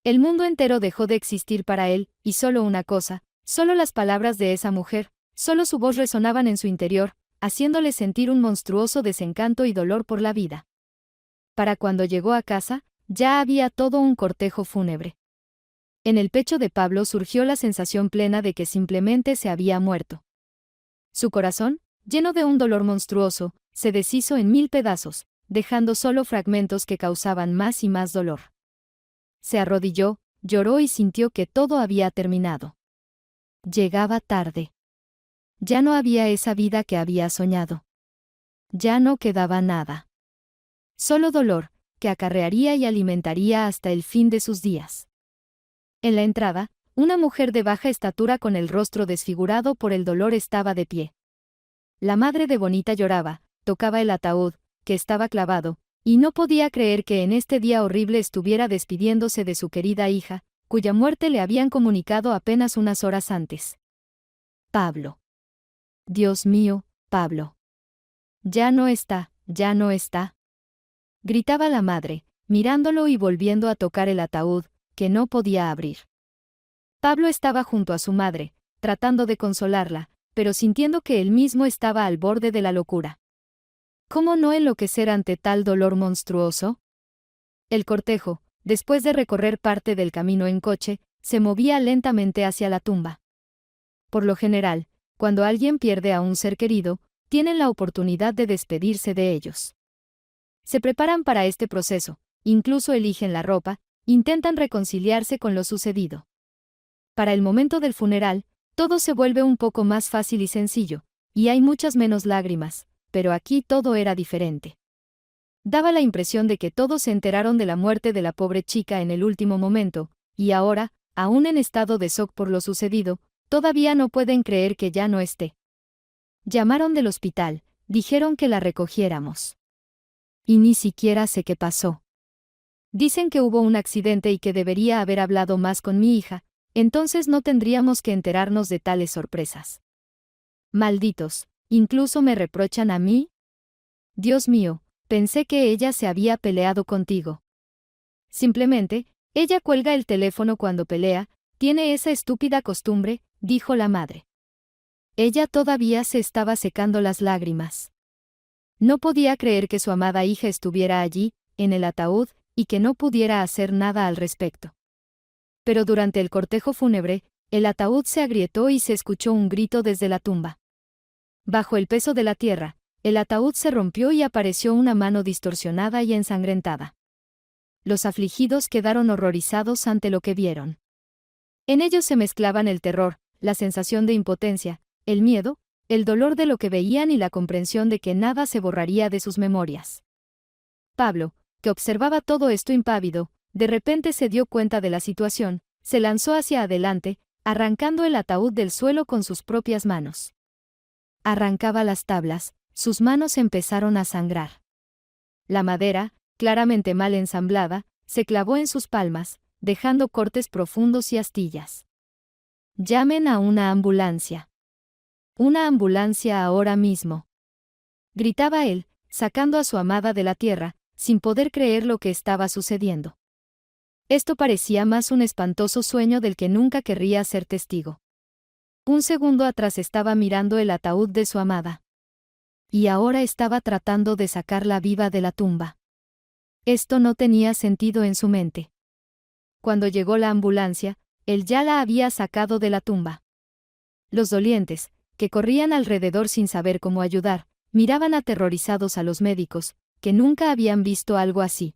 El mundo entero dejó de existir para él, y solo una cosa, solo las palabras de esa mujer, solo su voz resonaban en su interior, haciéndole sentir un monstruoso desencanto y dolor por la vida. Para cuando llegó a casa, ya había todo un cortejo fúnebre. En el pecho de Pablo surgió la sensación plena de que simplemente se había muerto. Su corazón, lleno de un dolor monstruoso, se deshizo en 1000 pedazos, dejando solo fragmentos que causaban más y más dolor. Se arrodilló, lloró y sintió que todo había terminado. Llegaba tarde. Ya no había esa vida que había soñado. Ya no quedaba nada. Solo dolor, que acarrearía y alimentaría hasta el fin de sus días. En la entrada, una mujer de baja estatura con el rostro desfigurado por el dolor estaba de pie. La madre de Bonita lloraba, tocaba el ataúd, que estaba clavado, y no podía creer que en este día horrible estuviera despidiéndose de su querida hija, cuya muerte le habían comunicado apenas unas horas antes. Pablo. Dios mío, Pablo. Ya no está, ya no está. Gritaba la madre, mirándolo y volviendo a tocar el ataúd, que no podía abrir. Pablo estaba junto a su madre, tratando de consolarla, pero sintiendo que él mismo estaba al borde de la locura. ¿Cómo no enloquecer ante tal dolor monstruoso? El cortejo, después de recorrer parte del camino en coche, se movía lentamente hacia la tumba. Por lo general, cuando alguien pierde a un ser querido, tienen la oportunidad de despedirse de ellos. Se preparan para este proceso, incluso eligen la ropa, intentan reconciliarse con lo sucedido. Para el momento del funeral, todo se vuelve un poco más fácil y sencillo, y hay muchas menos lágrimas, pero aquí todo era diferente. Daba la impresión de que todos se enteraron de la muerte de la pobre chica en el último momento, y ahora, aún en estado de shock por lo sucedido, todavía no pueden creer que ya no esté. Llamaron del hospital, dijeron que la recogiéramos. Y ni siquiera sé qué pasó. Dicen que hubo un accidente y que debería haber hablado más con mi hija, entonces no tendríamos que enterarnos de tales sorpresas. Malditos, incluso me reprochan a mí. Dios mío, pensé que ella se había peleado contigo. Simplemente, ella cuelga el teléfono cuando pelea, tiene esa estúpida costumbre, dijo la madre. Ella todavía se estaba secando las lágrimas. No podía creer que su amada hija estuviera allí, en el ataúd, y que no pudiera hacer nada al respecto. Pero durante el cortejo fúnebre, el ataúd se agrietó y se escuchó un grito desde la tumba. Bajo el peso de la tierra, el ataúd se rompió y apareció una mano distorsionada y ensangrentada. Los afligidos quedaron horrorizados ante lo que vieron. En ellos se mezclaban el terror, la sensación de impotencia, el miedo, el dolor de lo que veían y la comprensión de que nada se borraría de sus memorias. Pablo, que observaba todo esto impávido, de repente se dio cuenta de la situación, se lanzó hacia adelante, arrancando el ataúd del suelo con sus propias manos. Arrancaba las tablas, sus manos empezaron a sangrar. La madera, claramente mal ensamblada, se clavó en sus palmas, dejando cortes profundos y astillas. Llamen a una ambulancia. Una ambulancia ahora mismo. Gritaba él, sacando a su amada de la tierra, sin poder creer lo que estaba sucediendo. Esto parecía más un espantoso sueño del que nunca querría ser testigo. Un segundo atrás estaba mirando el ataúd de su amada. Y ahora estaba tratando de sacarla viva de la tumba. Esto no tenía sentido en su mente. Cuando llegó la ambulancia, él ya la había sacado de la tumba. Los dolientes, que corrían alrededor sin saber cómo ayudar, miraban aterrorizados a los médicos, que nunca habían visto algo así.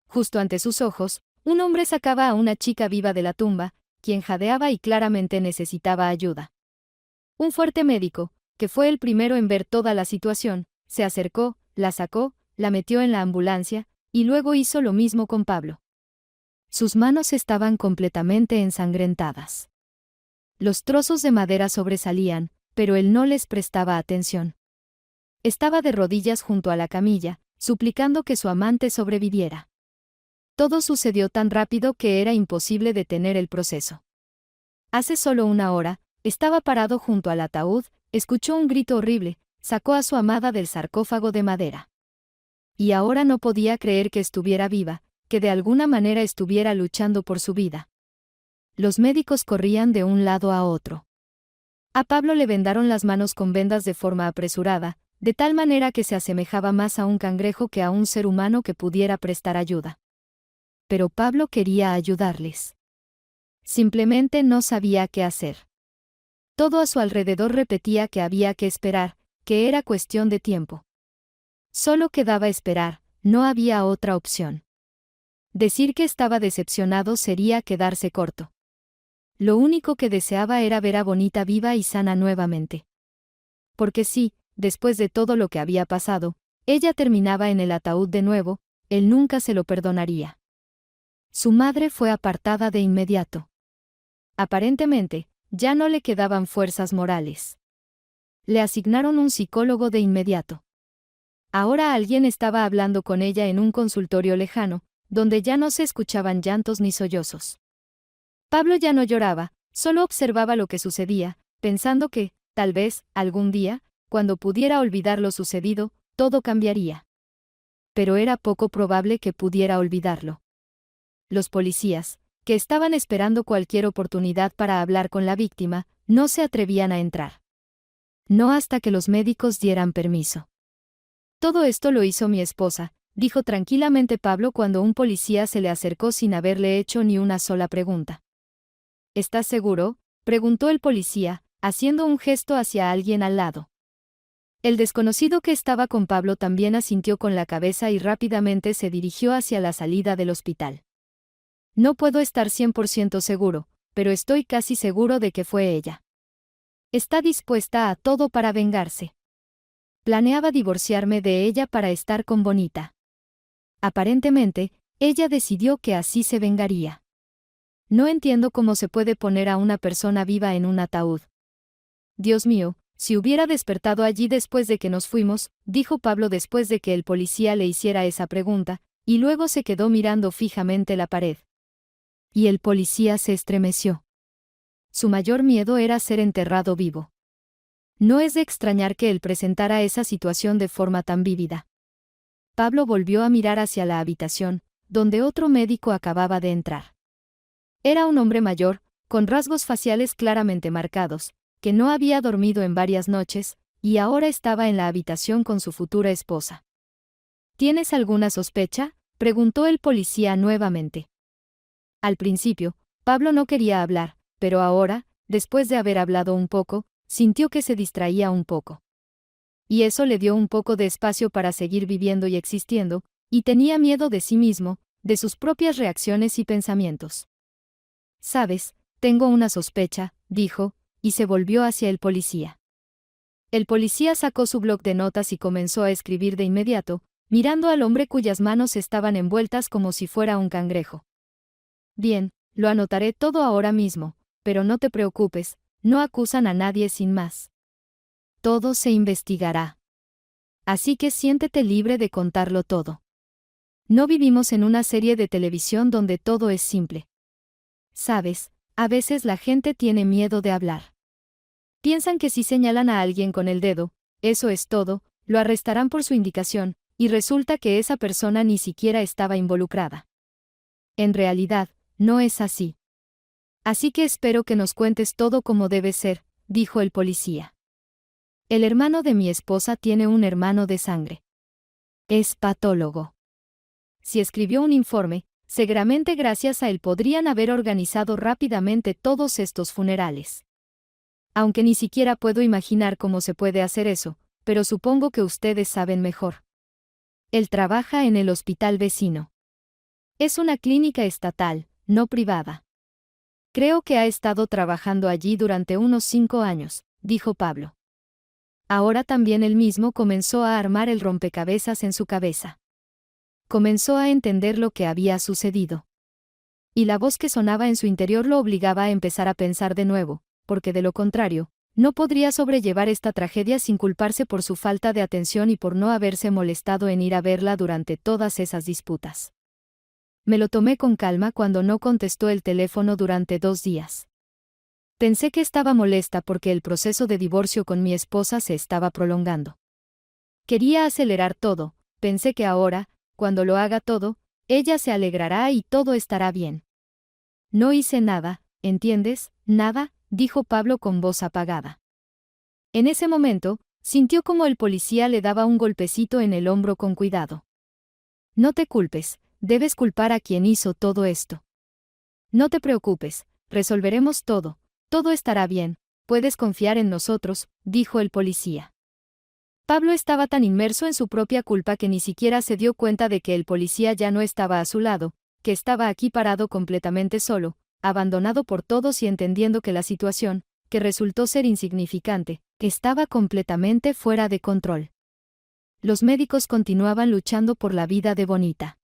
Justo ante sus ojos, un hombre sacaba a una chica viva de la tumba, quien jadeaba y claramente necesitaba ayuda. Un fuerte médico, que fue el primero en ver toda la situación, se acercó, la sacó, la metió en la ambulancia, y luego hizo lo mismo con Pablo. Sus manos estaban completamente ensangrentadas. Los trozos de madera sobresalían, pero él no les prestaba atención. Estaba de rodillas junto a la camilla, suplicando que su amante sobreviviera. Todo sucedió tan rápido que era imposible detener el proceso. Hace solo una hora, estaba parado junto al ataúd, escuchó un grito horrible, sacó a su amada del sarcófago de madera. Y ahora no podía creer que estuviera viva, que de alguna manera estuviera luchando por su vida. Los médicos corrían de un lado a otro. A Pablo le vendaron las manos con vendas de forma apresurada, de tal manera que se asemejaba más a un cangrejo que a un ser humano que pudiera prestar ayuda. Pero Pablo quería ayudarles. Simplemente no sabía qué hacer. Todo a su alrededor repetía que había que esperar, que era cuestión de tiempo. Solo quedaba esperar, no había otra opción. Decir que estaba decepcionado sería quedarse corto. Lo único que deseaba era ver a Bonita viva y sana nuevamente. porque si, después de todo lo que había pasado, ella terminaba en el ataúd de nuevo, él nunca se lo perdonaría. Su madre fue apartada de inmediato. Aparentemente, ya no le quedaban fuerzas morales. Le asignaron un psicólogo de inmediato. Ahora alguien estaba hablando con ella en un consultorio lejano, donde ya no se escuchaban llantos ni sollozos. Pablo ya no lloraba, solo observaba lo que sucedía, pensando que, tal vez, algún día, cuando pudiera olvidar lo sucedido, todo cambiaría. Pero era poco probable que pudiera olvidarlo. Los policías, que estaban esperando cualquier oportunidad para hablar con la víctima, no se atrevían a entrar. No hasta que los médicos dieran permiso. Todo esto lo hizo mi esposa, dijo tranquilamente Pablo cuando un policía se le acercó sin haberle hecho ni una sola pregunta. ¿Estás seguro?, preguntó el policía, haciendo un gesto hacia alguien al lado. El desconocido que estaba con Pablo también asintió con la cabeza y rápidamente se dirigió hacia la salida del hospital. No puedo estar 100% seguro, pero estoy casi seguro de que fue ella. Está dispuesta a todo para vengarse. Planeaba divorciarme de ella para estar con Bonita. Aparentemente, ella decidió que así se vengaría. No entiendo cómo se puede poner a una persona viva en un ataúd. Dios mío, si hubiera despertado allí después de que nos fuimos, dijo Pablo después de que el policía le hiciera esa pregunta, y luego se quedó mirando fijamente la pared. Y el policía se estremeció. Su mayor miedo era ser enterrado vivo. No es de extrañar que él presentara esa situación de forma tan vívida. Pablo volvió a mirar hacia la habitación, donde otro médico acababa de entrar. Era un hombre mayor, con rasgos faciales claramente marcados, que no había dormido en varias noches, y ahora estaba en la habitación con su futura esposa. ¿Tienes alguna sospecha?, preguntó el policía nuevamente. Al principio, Pablo no quería hablar, pero ahora, después de haber hablado un poco, sintió que se distraía un poco. Y eso le dio un poco de espacio para seguir viviendo y existiendo, y tenía miedo de sí mismo, de sus propias reacciones y pensamientos. «Sabes, tengo una sospecha», dijo, y se volvió hacia el policía. El policía sacó su bloc de notas y comenzó a escribir de inmediato, mirando al hombre cuyas manos estaban envueltas como si fuera un cangrejo. «Bien, lo anotaré todo ahora mismo, pero no te preocupes, no acusan a nadie sin más. Todo se investigará. Así que siéntete libre de contarlo todo. No vivimos en una serie de televisión donde todo es simple. Sabes, a veces la gente tiene miedo de hablar. Piensan que si señalan a alguien con el dedo, eso es todo, lo arrestarán por su indicación, y resulta que esa persona ni siquiera estaba involucrada. En realidad, no es así. Así que espero que nos cuentes todo como debe ser», dijo el policía. «El hermano de mi esposa tiene un hermano de sangre. Es patólogo. Si escribió un informe, seguramente gracias a él podrían haber organizado rápidamente todos estos funerales. Aunque ni siquiera puedo imaginar cómo se puede hacer eso, pero supongo que ustedes saben mejor. Él trabaja en el hospital vecino. Es una clínica estatal, no privada. Creo que ha estado trabajando allí durante unos 5 años», dijo Pablo. Ahora también él mismo comenzó a armar el rompecabezas en su cabeza. Comenzó a entender lo que había sucedido. Y la voz que sonaba en su interior lo obligaba a empezar a pensar de nuevo, porque de lo contrario, no podría sobrellevar esta tragedia sin culparse por su falta de atención y por no haberse molestado en ir a verla durante todas esas disputas. Me lo tomé con calma cuando no contestó el teléfono durante 2 días. Pensé que estaba molesta porque el proceso de divorcio con mi esposa se estaba prolongando. Quería acelerar todo, pensé que ahora, cuando lo haga todo, ella se alegrará y todo estará bien. No hice nada, ¿entiendes? Nada, dijo Pablo con voz apagada. En ese momento, sintió como el policía le daba un golpecito en el hombro con cuidado. No te culpes, debes culpar a quien hizo todo esto. No te preocupes, resolveremos todo, todo estará bien, puedes confiar en nosotros, dijo el policía. Pablo estaba tan inmerso en su propia culpa que ni siquiera se dio cuenta de que el policía ya no estaba a su lado, que estaba aquí parado completamente solo, abandonado por todos y entendiendo que la situación, que resultó ser insignificante, estaba completamente fuera de control. Los médicos continuaban luchando por la vida de Bonita.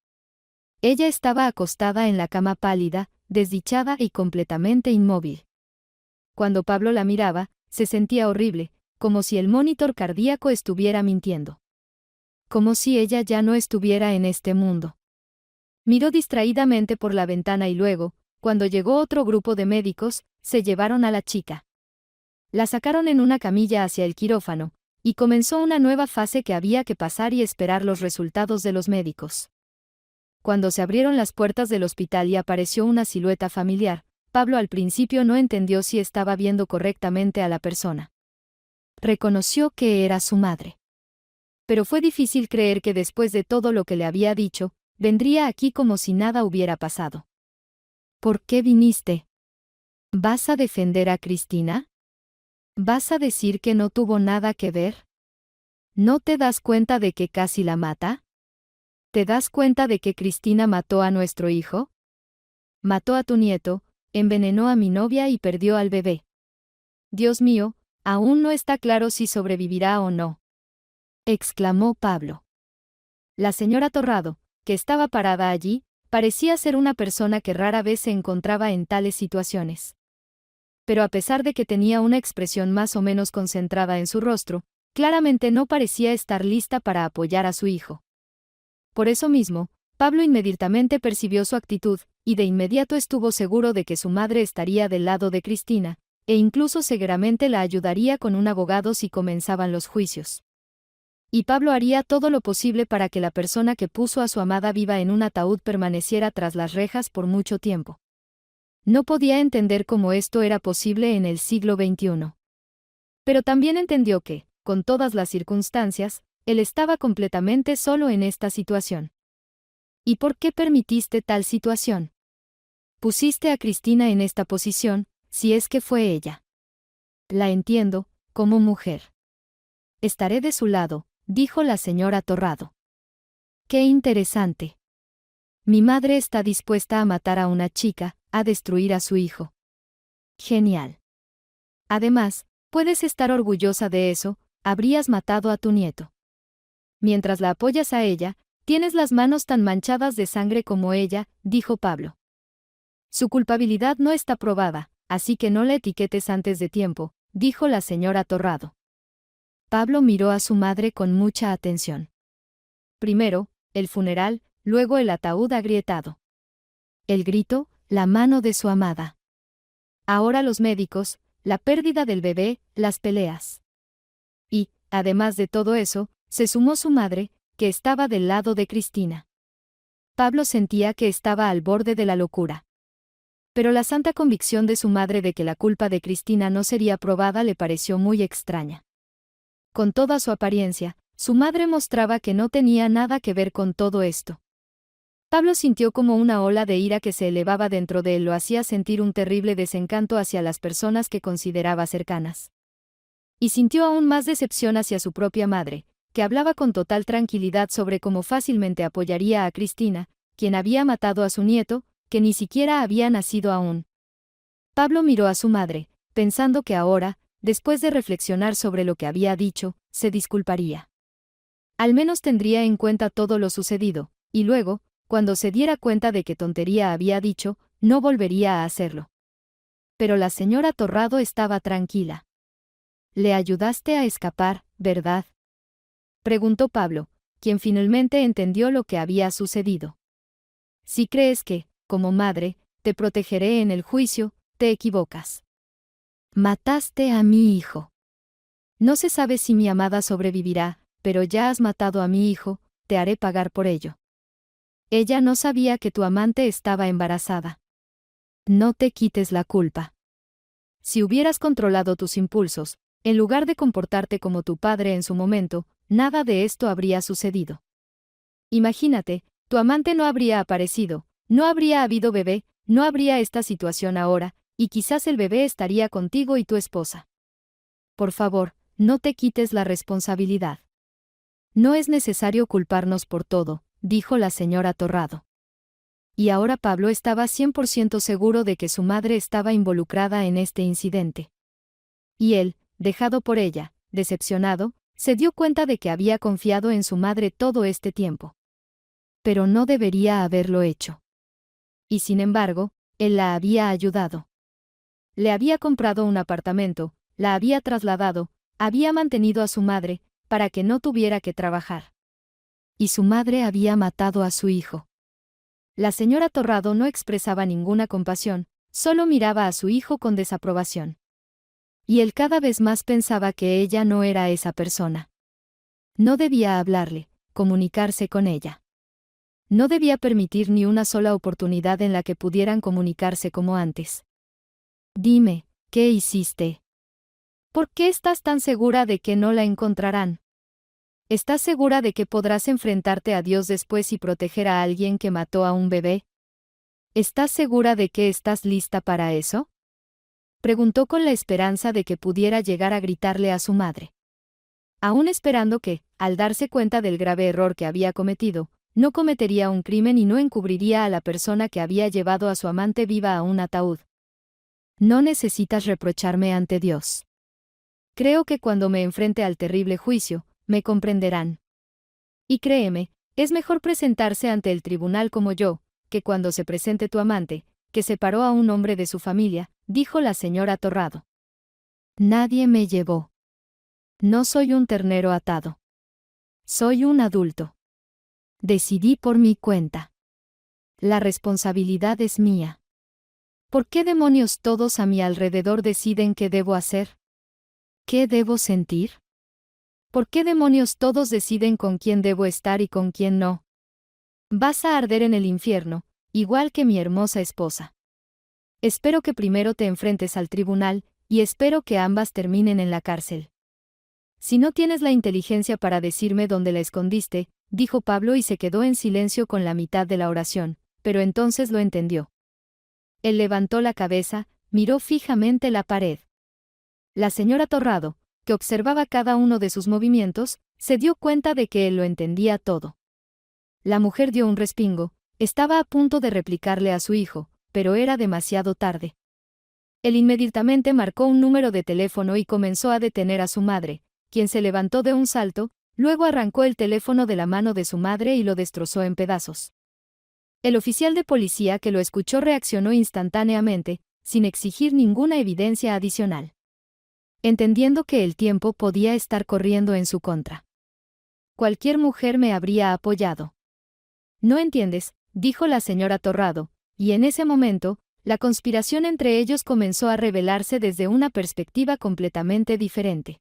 Ella estaba acostada en la cama pálida, desdichada y completamente inmóvil. Cuando Pablo la miraba, se sentía horrible, como si el monitor cardíaco estuviera mintiendo. Como si ella ya no estuviera en este mundo. Miró distraídamente por la ventana y luego, cuando llegó otro grupo de médicos, se llevaron a la chica. La sacaron en una camilla hacia el quirófano, y comenzó una nueva fase que había que pasar y esperar los resultados de los médicos. Cuando se abrieron las puertas del hospital y apareció una silueta familiar, Pablo al principio no entendió si estaba viendo correctamente a la persona. Reconoció que era su madre. Pero fue difícil creer que después de todo lo que le había dicho, vendría aquí como si nada hubiera pasado. ¿Por qué viniste? ¿Vas a defender a Cristina? ¿Vas a decir que no tuvo nada que ver? ¿No te das cuenta de que casi la mata? ¿Te das cuenta de que Cristina mató a nuestro hijo? Mató a tu nieto, envenenó a mi novia y perdió al bebé. Dios mío, aún no está claro si sobrevivirá o no. Exclamó Pablo. La señora Torrado, que estaba parada allí, parecía ser una persona que rara vez se encontraba en tales situaciones. Pero a pesar de que tenía una expresión más o menos concentrada en su rostro, claramente no parecía estar lista para apoyar a su hijo. Por eso mismo, Pablo inmediatamente percibió su actitud, y de inmediato estuvo seguro de que su madre estaría del lado de Cristina, e incluso seguramente la ayudaría con un abogado si comenzaban los juicios. Y Pablo haría todo lo posible para que la persona que puso a su amada viva en un ataúd permaneciera tras las rejas por mucho tiempo. No podía entender cómo esto era posible en el siglo XXI. Pero también entendió que, con todas las circunstancias, él estaba completamente solo en esta situación. ¿Y por qué permitiste tal situación? Pusiste a Cristina en esta posición, si es que fue ella. La entiendo, como mujer. Estaré de su lado, dijo la señora Torrado. Qué interesante. Mi madre está dispuesta a matar a una chica, a destruir a su hijo. Genial. Además, puedes estar orgullosa de eso, habrías matado a tu nieto. Mientras la apoyas a ella, tienes las manos tan manchadas de sangre como ella, dijo Pablo. Su culpabilidad no está probada, así que no la etiquetes antes de tiempo, dijo la señora Torrado. Pablo miró a su madre con mucha atención. Primero, el funeral, luego el ataúd agrietado. El grito, la mano de su amada. Ahora los médicos, la pérdida del bebé, las peleas. Y, además de todo eso, se sumó su madre, que estaba del lado de Cristina. Pablo sentía que estaba al borde de la locura. Pero la santa convicción de su madre de que la culpa de Cristina no sería probada le pareció muy extraña. Con toda su apariencia, su madre mostraba que no tenía nada que ver con todo esto. Pablo sintió como una ola de ira que se elevaba dentro de él lo hacía sentir un terrible desencanto hacia las personas que consideraba cercanas. Y sintió aún más decepción hacia su propia madre, que hablaba con total tranquilidad sobre cómo fácilmente apoyaría a Cristina, quien había matado a su nieto, que ni siquiera había nacido aún. Pablo miró a su madre, pensando que ahora, después de reflexionar sobre lo que había dicho, se disculparía. Al menos tendría en cuenta todo lo sucedido, y luego, cuando se diera cuenta de qué tontería había dicho, no volvería a hacerlo. Pero la señora Torrado estaba tranquila. «Le ayudaste a escapar, ¿verdad?», preguntó Pablo, quien finalmente entendió lo que había sucedido. «Si crees que, como madre, te protegeré en el juicio, te equivocas. Mataste a mi hijo. No se sabe si mi amada sobrevivirá, pero ya has matado a mi hijo, te haré pagar por ello. Ella no sabía que tu amante estaba embarazada. No te quites la culpa. Si hubieras controlado tus impulsos, en lugar de comportarte como tu padre en su momento, nada de esto habría sucedido. Imagínate, tu amante no habría aparecido, no habría habido bebé, no habría esta situación ahora, y quizás el bebé estaría contigo y tu esposa. Por favor, no te quites la responsabilidad. No es necesario culparnos por todo, dijo la señora Torrado. Y ahora Pablo estaba 100% seguro de que su madre estaba involucrada en este incidente. Y él, dejado por ella, decepcionado, se dio cuenta de que había confiado en su madre todo este tiempo. Pero no debería haberlo hecho. Y sin embargo, él la había ayudado. Le había comprado un apartamento, la había trasladado, había mantenido a su madre, para que no tuviera que trabajar. Y su madre había matado a su hijo. La señora Torrado no expresaba ninguna compasión, solo miraba a su hijo con desaprobación. Y él cada vez más pensaba que ella no era esa persona. No debía hablarle, comunicarse con ella. No debía permitir ni una sola oportunidad en la que pudieran comunicarse como antes. Dime, ¿qué hiciste? ¿Por qué estás tan segura de que no la encontrarán? ¿Estás segura de que podrás enfrentarte a Dios después y proteger a alguien que mató a un bebé? ¿Estás segura de que estás lista para eso? Preguntó con la esperanza de que pudiera llegar a gritarle a su madre. Aún esperando que, al darse cuenta del grave error que había cometido, no cometería un crimen y no encubriría a la persona que había llevado a su amante viva a un ataúd. No necesitas reprocharme ante Dios. Creo que cuando me enfrente al terrible juicio, me comprenderán. Y créeme, es mejor presentarse ante el tribunal como yo, que cuando se presente tu amante, que separó a un hombre de su familia, dijo la señora Torrado. Nadie me llevó. No soy un ternero atado. Soy un adulto. Decidí por mi cuenta. La responsabilidad es mía. ¿Por qué demonios todos a mi alrededor deciden qué debo hacer? ¿Qué debo sentir? ¿Por qué demonios todos deciden con quién debo estar y con quién no? Vas a arder en el infierno, igual que mi hermosa esposa. Espero que primero te enfrentes al tribunal, y espero que ambas terminen en la cárcel. Si no tienes la inteligencia para decirme dónde la escondiste, dijo Pablo y se quedó en silencio con la mitad de la oración, pero entonces lo entendió. Él levantó la cabeza, miró fijamente la pared. La señora Torrado, que observaba cada uno de sus movimientos, se dio cuenta de que él lo entendía todo. La mujer dio un respingo, estaba a punto de replicarle a su hijo, pero era demasiado tarde. Él inmediatamente marcó un número de teléfono y comenzó a detener a su madre, quien se levantó de un salto, luego arrancó el teléfono de la mano de su madre y lo destrozó en pedazos. El oficial de policía que lo escuchó reaccionó instantáneamente, sin exigir ninguna evidencia adicional. Entendiendo que el tiempo podía estar corriendo en su contra. Cualquier mujer me habría apoyado. No entiendes, dijo la señora Torrado, y en ese momento, la conspiración entre ellos comenzó a revelarse desde una perspectiva completamente diferente.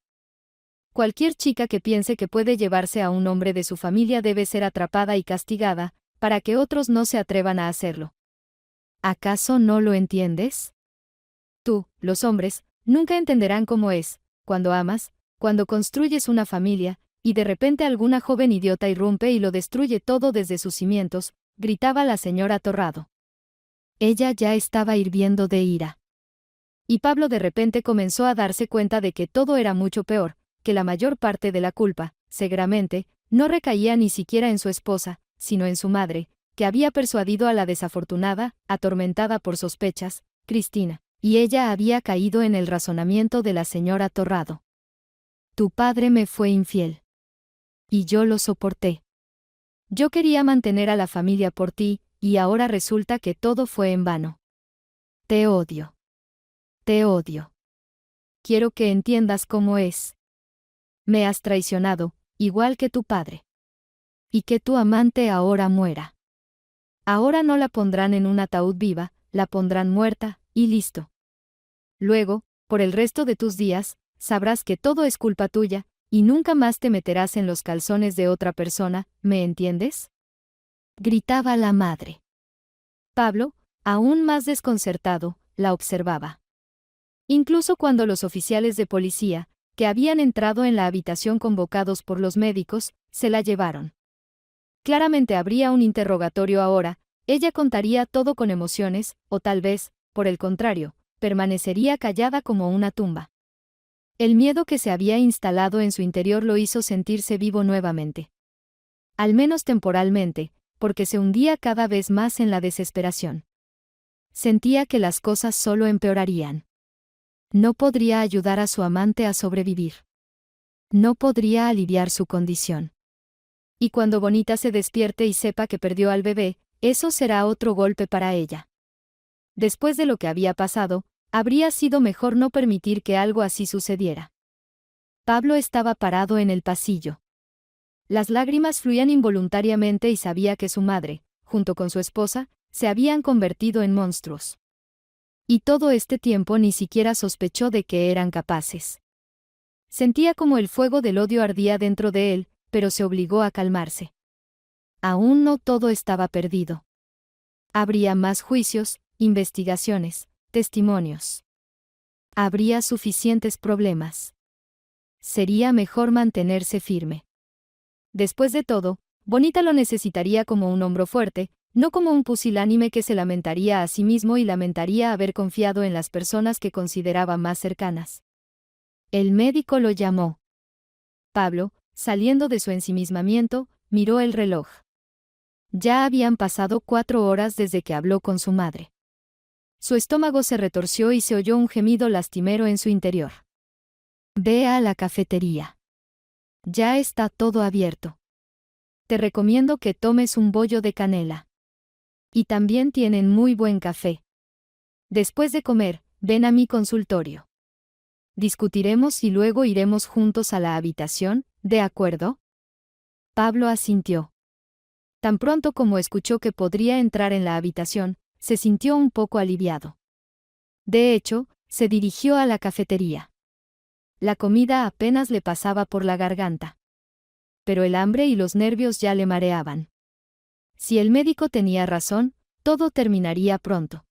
Cualquier chica que piense que puede llevarse a un hombre de su familia debe ser atrapada y castigada, para que otros no se atrevan a hacerlo. ¿Acaso no lo entiendes? Tú, los hombres, nunca entenderán cómo es, cuando amas, cuando construyes una familia, y de repente alguna joven idiota irrumpe y lo destruye todo desde sus cimientos, gritaba la señora Torrado. Ella ya estaba hirviendo de ira. Y Pablo de repente comenzó a darse cuenta de que todo era mucho peor, que la mayor parte de la culpa, seguramente, no recaía ni siquiera en su esposa, sino en su madre, que había persuadido a la desafortunada, atormentada por sospechas, Cristina, y ella había caído en el razonamiento de la señora Torrado. Tu padre me fue infiel. Y yo lo soporté. Yo quería mantener a la familia por ti, y ahora resulta que todo fue en vano. Te odio. Te odio. Quiero que entiendas cómo es. Me has traicionado, igual que tu padre. Y que tu amante ahora muera. Ahora no la pondrán en un ataúd viva, la pondrán muerta, y listo. Luego, por el resto de tus días, sabrás que todo es culpa tuya, y nunca más te meterás en los calzones de otra persona, ¿me entiendes? Gritaba la madre. Pablo, aún más desconcertado, la observaba. Incluso cuando los oficiales de policía, que habían entrado en la habitación convocados por los médicos, se la llevaron. Claramente habría un interrogatorio ahora, ella contaría todo con emociones, o tal vez, por el contrario, permanecería callada como una tumba. El miedo que se había instalado en su interior lo hizo sentirse vivo nuevamente. Al menos temporalmente, porque se hundía cada vez más en la desesperación. Sentía que las cosas solo empeorarían. No podría ayudar a su amante a sobrevivir. No podría aliviar su condición. Y cuando Bonita se despierte y sepa que perdió al bebé, eso será otro golpe para ella. Después de lo que había pasado, habría sido mejor no permitir que algo así sucediera. Pablo estaba parado en el pasillo. Las lágrimas fluían involuntariamente y sabía que su madre, junto con su esposa, se habían convertido en monstruos. Y todo este tiempo ni siquiera sospechó de que eran capaces. Sentía como el fuego del odio ardía dentro de él, pero se obligó a calmarse. Aún no todo estaba perdido. Habría más juicios, investigaciones, testimonios. Habría suficientes problemas. Sería mejor mantenerse firme. Después de todo, Bonita lo necesitaría como un hombro fuerte, no como un pusilánime que se lamentaría a sí mismo y lamentaría haber confiado en las personas que consideraba más cercanas. El médico lo llamó. Pablo, saliendo de su ensimismamiento, miró el reloj. Ya habían pasado 4 horas desde que habló con su madre. Su estómago se retorció y se oyó un gemido lastimero en su interior. Ve a la cafetería. Ya está todo abierto. Te recomiendo que tomes un bollo de canela. Y también tienen muy buen café. Después de comer, ven a mi consultorio. Discutiremos y luego iremos juntos a la habitación, ¿de acuerdo? Pablo asintió. Tan pronto como escuchó que podría entrar en la habitación, se sintió un poco aliviado. De hecho, se dirigió a la cafetería. La comida apenas le pasaba por la garganta. Pero el hambre y los nervios ya le mareaban. Si el médico tenía razón, todo terminaría pronto.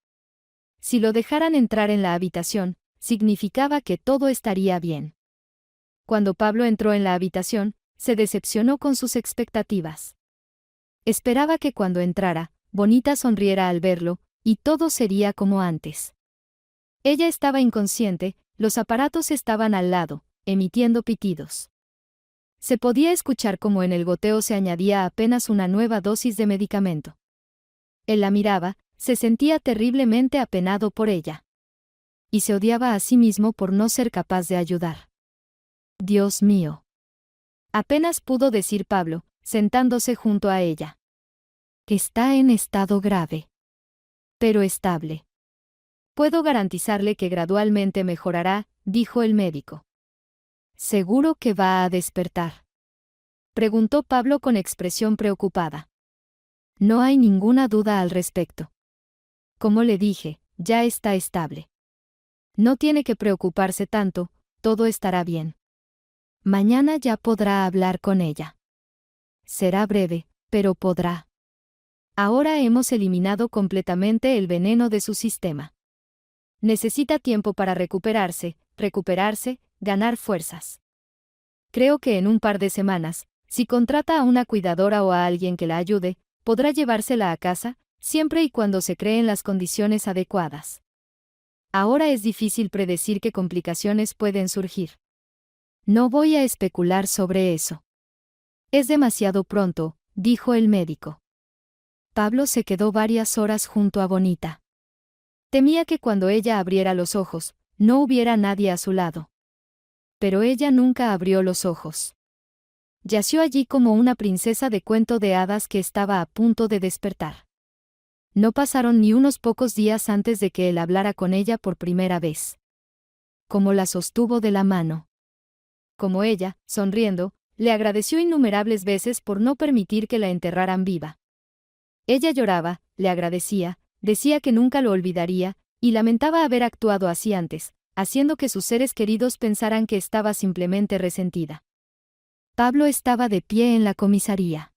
Si lo dejaran entrar en la habitación, significaba que todo estaría bien. Cuando Pablo entró en la habitación, se decepcionó con sus expectativas. Esperaba que cuando entrara, Bonita sonriera al verlo, y todo sería como antes. Ella estaba inconsciente, los aparatos estaban al lado, emitiendo pitidos. Se podía escuchar cómo en el goteo se añadía apenas una nueva dosis de medicamento. Él la miraba, se sentía terriblemente apenado por ella. Y se odiaba a sí mismo por no ser capaz de ayudar. Dios mío. Apenas pudo decir Pablo, sentándose junto a ella. Está en estado grave. Pero estable. Puedo garantizarle que gradualmente mejorará, dijo el médico. ¿Seguro que va a despertar?, preguntó Pablo con expresión preocupada. No hay ninguna duda al respecto. Como le dije, ya está estable. No tiene que preocuparse tanto, todo estará bien. Mañana ya podrá hablar con ella. Será breve, pero podrá. Ahora hemos eliminado completamente el veneno de su sistema. Necesita tiempo para recuperarse, ganar fuerzas. Creo que en un par de semanas, si contrata a una cuidadora o a alguien que la ayude, podrá llevársela a casa, siempre y cuando se creen las condiciones adecuadas. Ahora es difícil predecir qué complicaciones pueden surgir. No voy a especular sobre eso. Es demasiado pronto, dijo el médico. Pablo se quedó varias horas junto a Bonita. Temía que cuando ella abriera los ojos, no hubiera nadie a su lado. Pero ella nunca abrió los ojos. Yació allí como una princesa de cuento de hadas que estaba a punto de despertar. No pasaron ni unos pocos días antes de que él hablara con ella por primera vez. Como la sostuvo de la mano. Como ella, sonriendo, le agradeció innumerables veces por no permitir que la enterraran viva. Ella lloraba, le agradecía, decía que nunca lo olvidaría, y lamentaba haber actuado así antes, haciendo que sus seres queridos pensaran que estaba simplemente resentida. Pablo estaba de pie en la comisaría.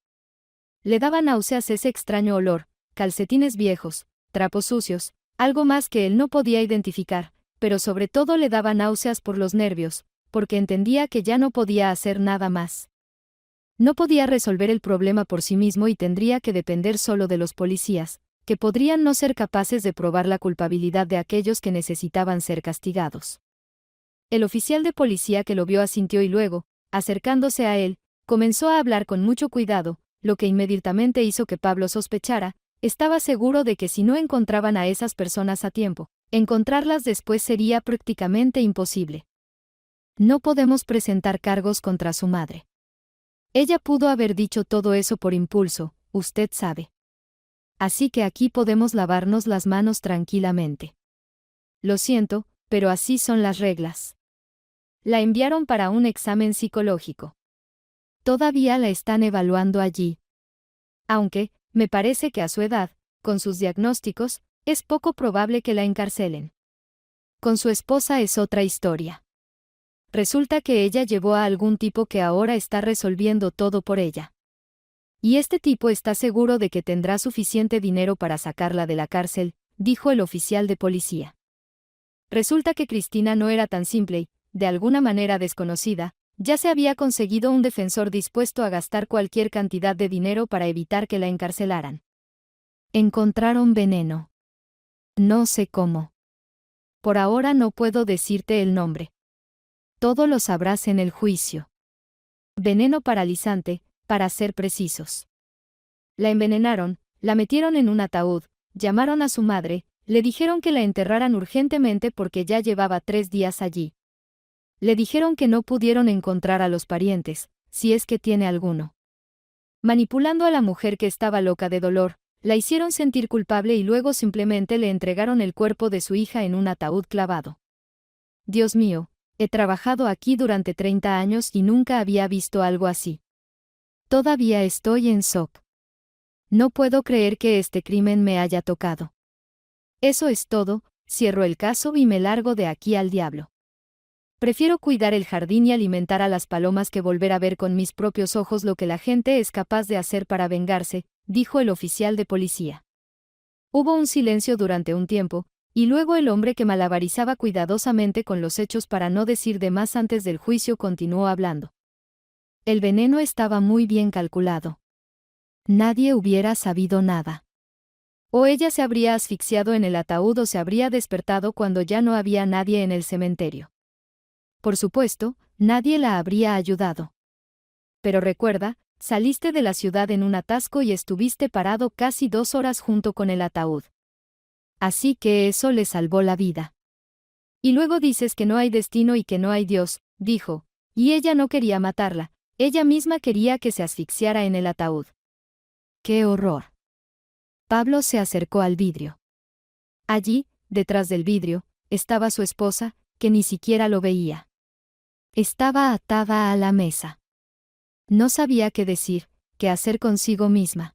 Le daba náuseas ese extraño olor, calcetines viejos, trapos sucios, algo más que él no podía identificar, pero sobre todo le daba náuseas por los nervios, porque entendía que ya no podía hacer nada más. No podía resolver el problema por sí mismo y tendría que depender solo de los policías, que podrían no ser capaces de probar la culpabilidad de aquellos que necesitaban ser castigados. El oficial de policía que lo vio asintió y luego, acercándose a él, comenzó a hablar con mucho cuidado, lo que inmediatamente hizo que Pablo sospechara, estaba seguro de que si no encontraban a esas personas a tiempo, Encontrarlas después sería prácticamente imposible. No podemos presentar cargos contra su madre. Ella pudo haber dicho todo eso por impulso, usted sabe. Así que aquí podemos lavarnos las manos tranquilamente. Lo siento, pero así son las reglas. La enviaron para un examen psicológico. Todavía la están evaluando allí. Aunque, me parece que a su edad, con sus diagnósticos, es poco probable que la encarcelen. Con su esposa es otra historia. Resulta que ella llevó a algún tipo que ahora está resolviendo todo por ella. Y este tipo está seguro de que tendrá suficiente dinero para sacarla de la cárcel, dijo el oficial de policía. Resulta que Cristina no era tan simple y, de alguna manera desconocida, ya se había conseguido un defensor dispuesto a gastar cualquier cantidad de dinero para evitar que la encarcelaran. Encontraron veneno. No sé cómo. Por ahora no puedo decirte el nombre. Todo lo sabrás en el juicio. Veneno paralizante, para ser precisos. La envenenaron, la metieron en un ataúd, llamaron a su madre, le dijeron que la enterraran urgentemente porque ya llevaba 3 días allí. Le dijeron que no pudieron encontrar a los parientes, si es que tiene alguno. Manipulando a la mujer que estaba loca de dolor, la hicieron sentir culpable y luego simplemente le entregaron el cuerpo de su hija en un ataúd clavado. Dios mío, he trabajado aquí durante 30 años y nunca había visto algo así. Todavía estoy en shock. No puedo creer que este crimen me haya tocado. Eso es todo, cierro el caso y me largo de aquí al diablo. Prefiero cuidar el jardín y alimentar a las palomas que volver a ver con mis propios ojos lo que la gente es capaz de hacer para vengarse, dijo el oficial de policía. Hubo un silencio durante un tiempo, y luego el hombre que malabarizaba cuidadosamente con los hechos para no decir de más antes del juicio continuó hablando. El veneno estaba muy bien calculado. Nadie hubiera sabido nada. O ella se habría asfixiado en el ataúd o se habría despertado cuando ya no había nadie en el cementerio. Por supuesto, nadie la habría ayudado. Pero recuerda, saliste de la ciudad en un atasco y estuviste parado casi 2 horas junto con el ataúd. Así que eso le salvó la vida. Y luego dices que no hay destino y que no hay Dios, dijo, y ella no quería matarla, ella misma quería que se asfixiara en el ataúd. ¡Qué horror! Pablo se acercó al vidrio. Allí, detrás del vidrio, estaba su esposa, que ni siquiera lo veía. Estaba atada a la mesa. No sabía qué decir, qué hacer consigo misma.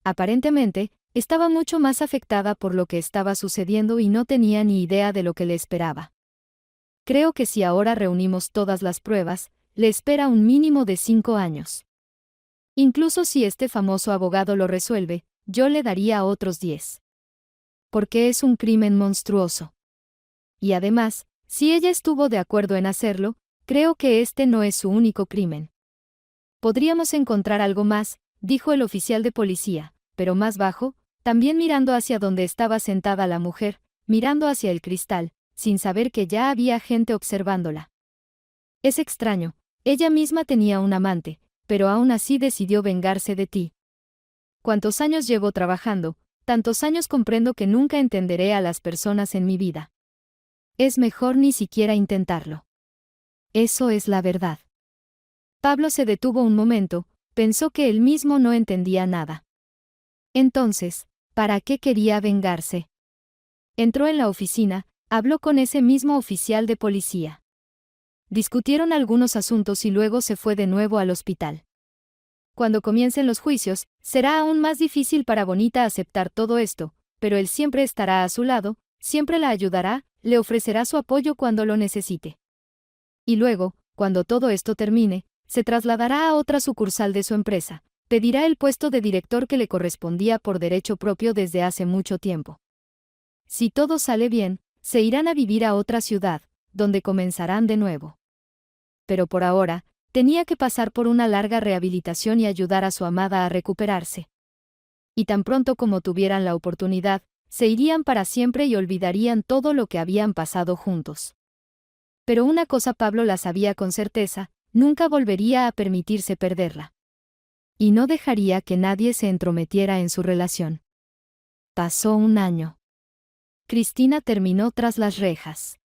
Aparentemente, estaba mucho más afectada por lo que estaba sucediendo y no tenía ni idea de lo que le esperaba. Creo que si ahora reunimos todas las pruebas, le espera un mínimo de 5 años. Incluso si este famoso abogado lo resuelve, yo le daría otros 10. Porque es un crimen monstruoso. Y además, si ella estuvo de acuerdo en hacerlo, creo que este no es su único crimen. Podríamos encontrar algo más, dijo el oficial de policía, pero más bajo, también mirando hacia donde estaba sentada la mujer, mirando hacia el cristal, sin saber que ya había gente observándola. Es extraño, ella misma tenía un amante, pero aún así decidió vengarse de ti. ¿Cuántos años llevo trabajando? Tantos años comprendo que nunca entenderé a las personas en mi vida. Es mejor ni siquiera intentarlo. Eso es la verdad. Pablo se detuvo un momento, pensó que él mismo no entendía nada. Entonces, ¿para qué quería vengarse? Entró en la oficina, habló con ese mismo oficial de policía. Discutieron algunos asuntos y luego se fue de nuevo al hospital. Cuando comiencen los juicios, será aún más difícil para Bonita aceptar todo esto, pero él siempre estará a su lado, siempre la ayudará, le ofrecerá su apoyo cuando lo necesite. Y luego, cuando todo esto termine, se trasladará a otra sucursal de su empresa, pedirá el puesto de director que le correspondía por derecho propio desde hace mucho tiempo. Si todo sale bien, se irán a vivir a otra ciudad, donde comenzarán de nuevo. Pero por ahora, tenía que pasar por una larga rehabilitación y ayudar a su amada a recuperarse. Y tan pronto como tuvieran la oportunidad, se irían para siempre y olvidarían todo lo que habían pasado juntos. Pero una cosa Pablo la sabía con certeza, nunca volvería a permitirse perderla. Y no dejaría que nadie se entrometiera en su relación. Pasó un año. Cristina terminó tras las rejas.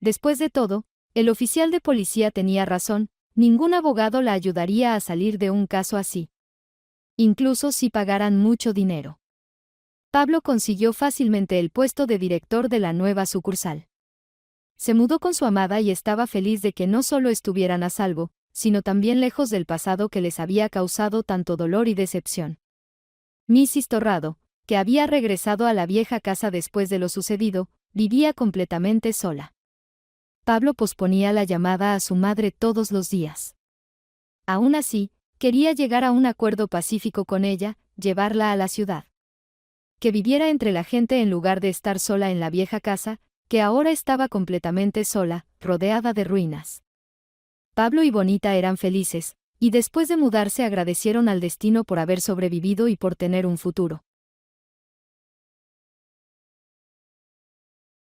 Después de todo, el oficial de policía tenía razón, ningún abogado la ayudaría a salir de un caso así. Incluso si pagaran mucho dinero. Pablo consiguió fácilmente el puesto de director de la nueva sucursal. Se mudó con su amada y estaba feliz de que no solo estuvieran a salvo, sino también lejos del pasado que les había causado tanto dolor y decepción. Mrs. Torrado, que había regresado a la vieja casa después de lo sucedido, vivía completamente sola. Pablo posponía la llamada a su madre todos los días. Aún así, quería llegar a un acuerdo pacífico con ella, llevarla a la ciudad. Que viviera entre la gente en lugar de estar sola en la vieja casa, que ahora estaba completamente sola, rodeada de ruinas. Pablo y Bonita eran felices, y después de mudarse agradecieron al destino por haber sobrevivido y por tener un futuro.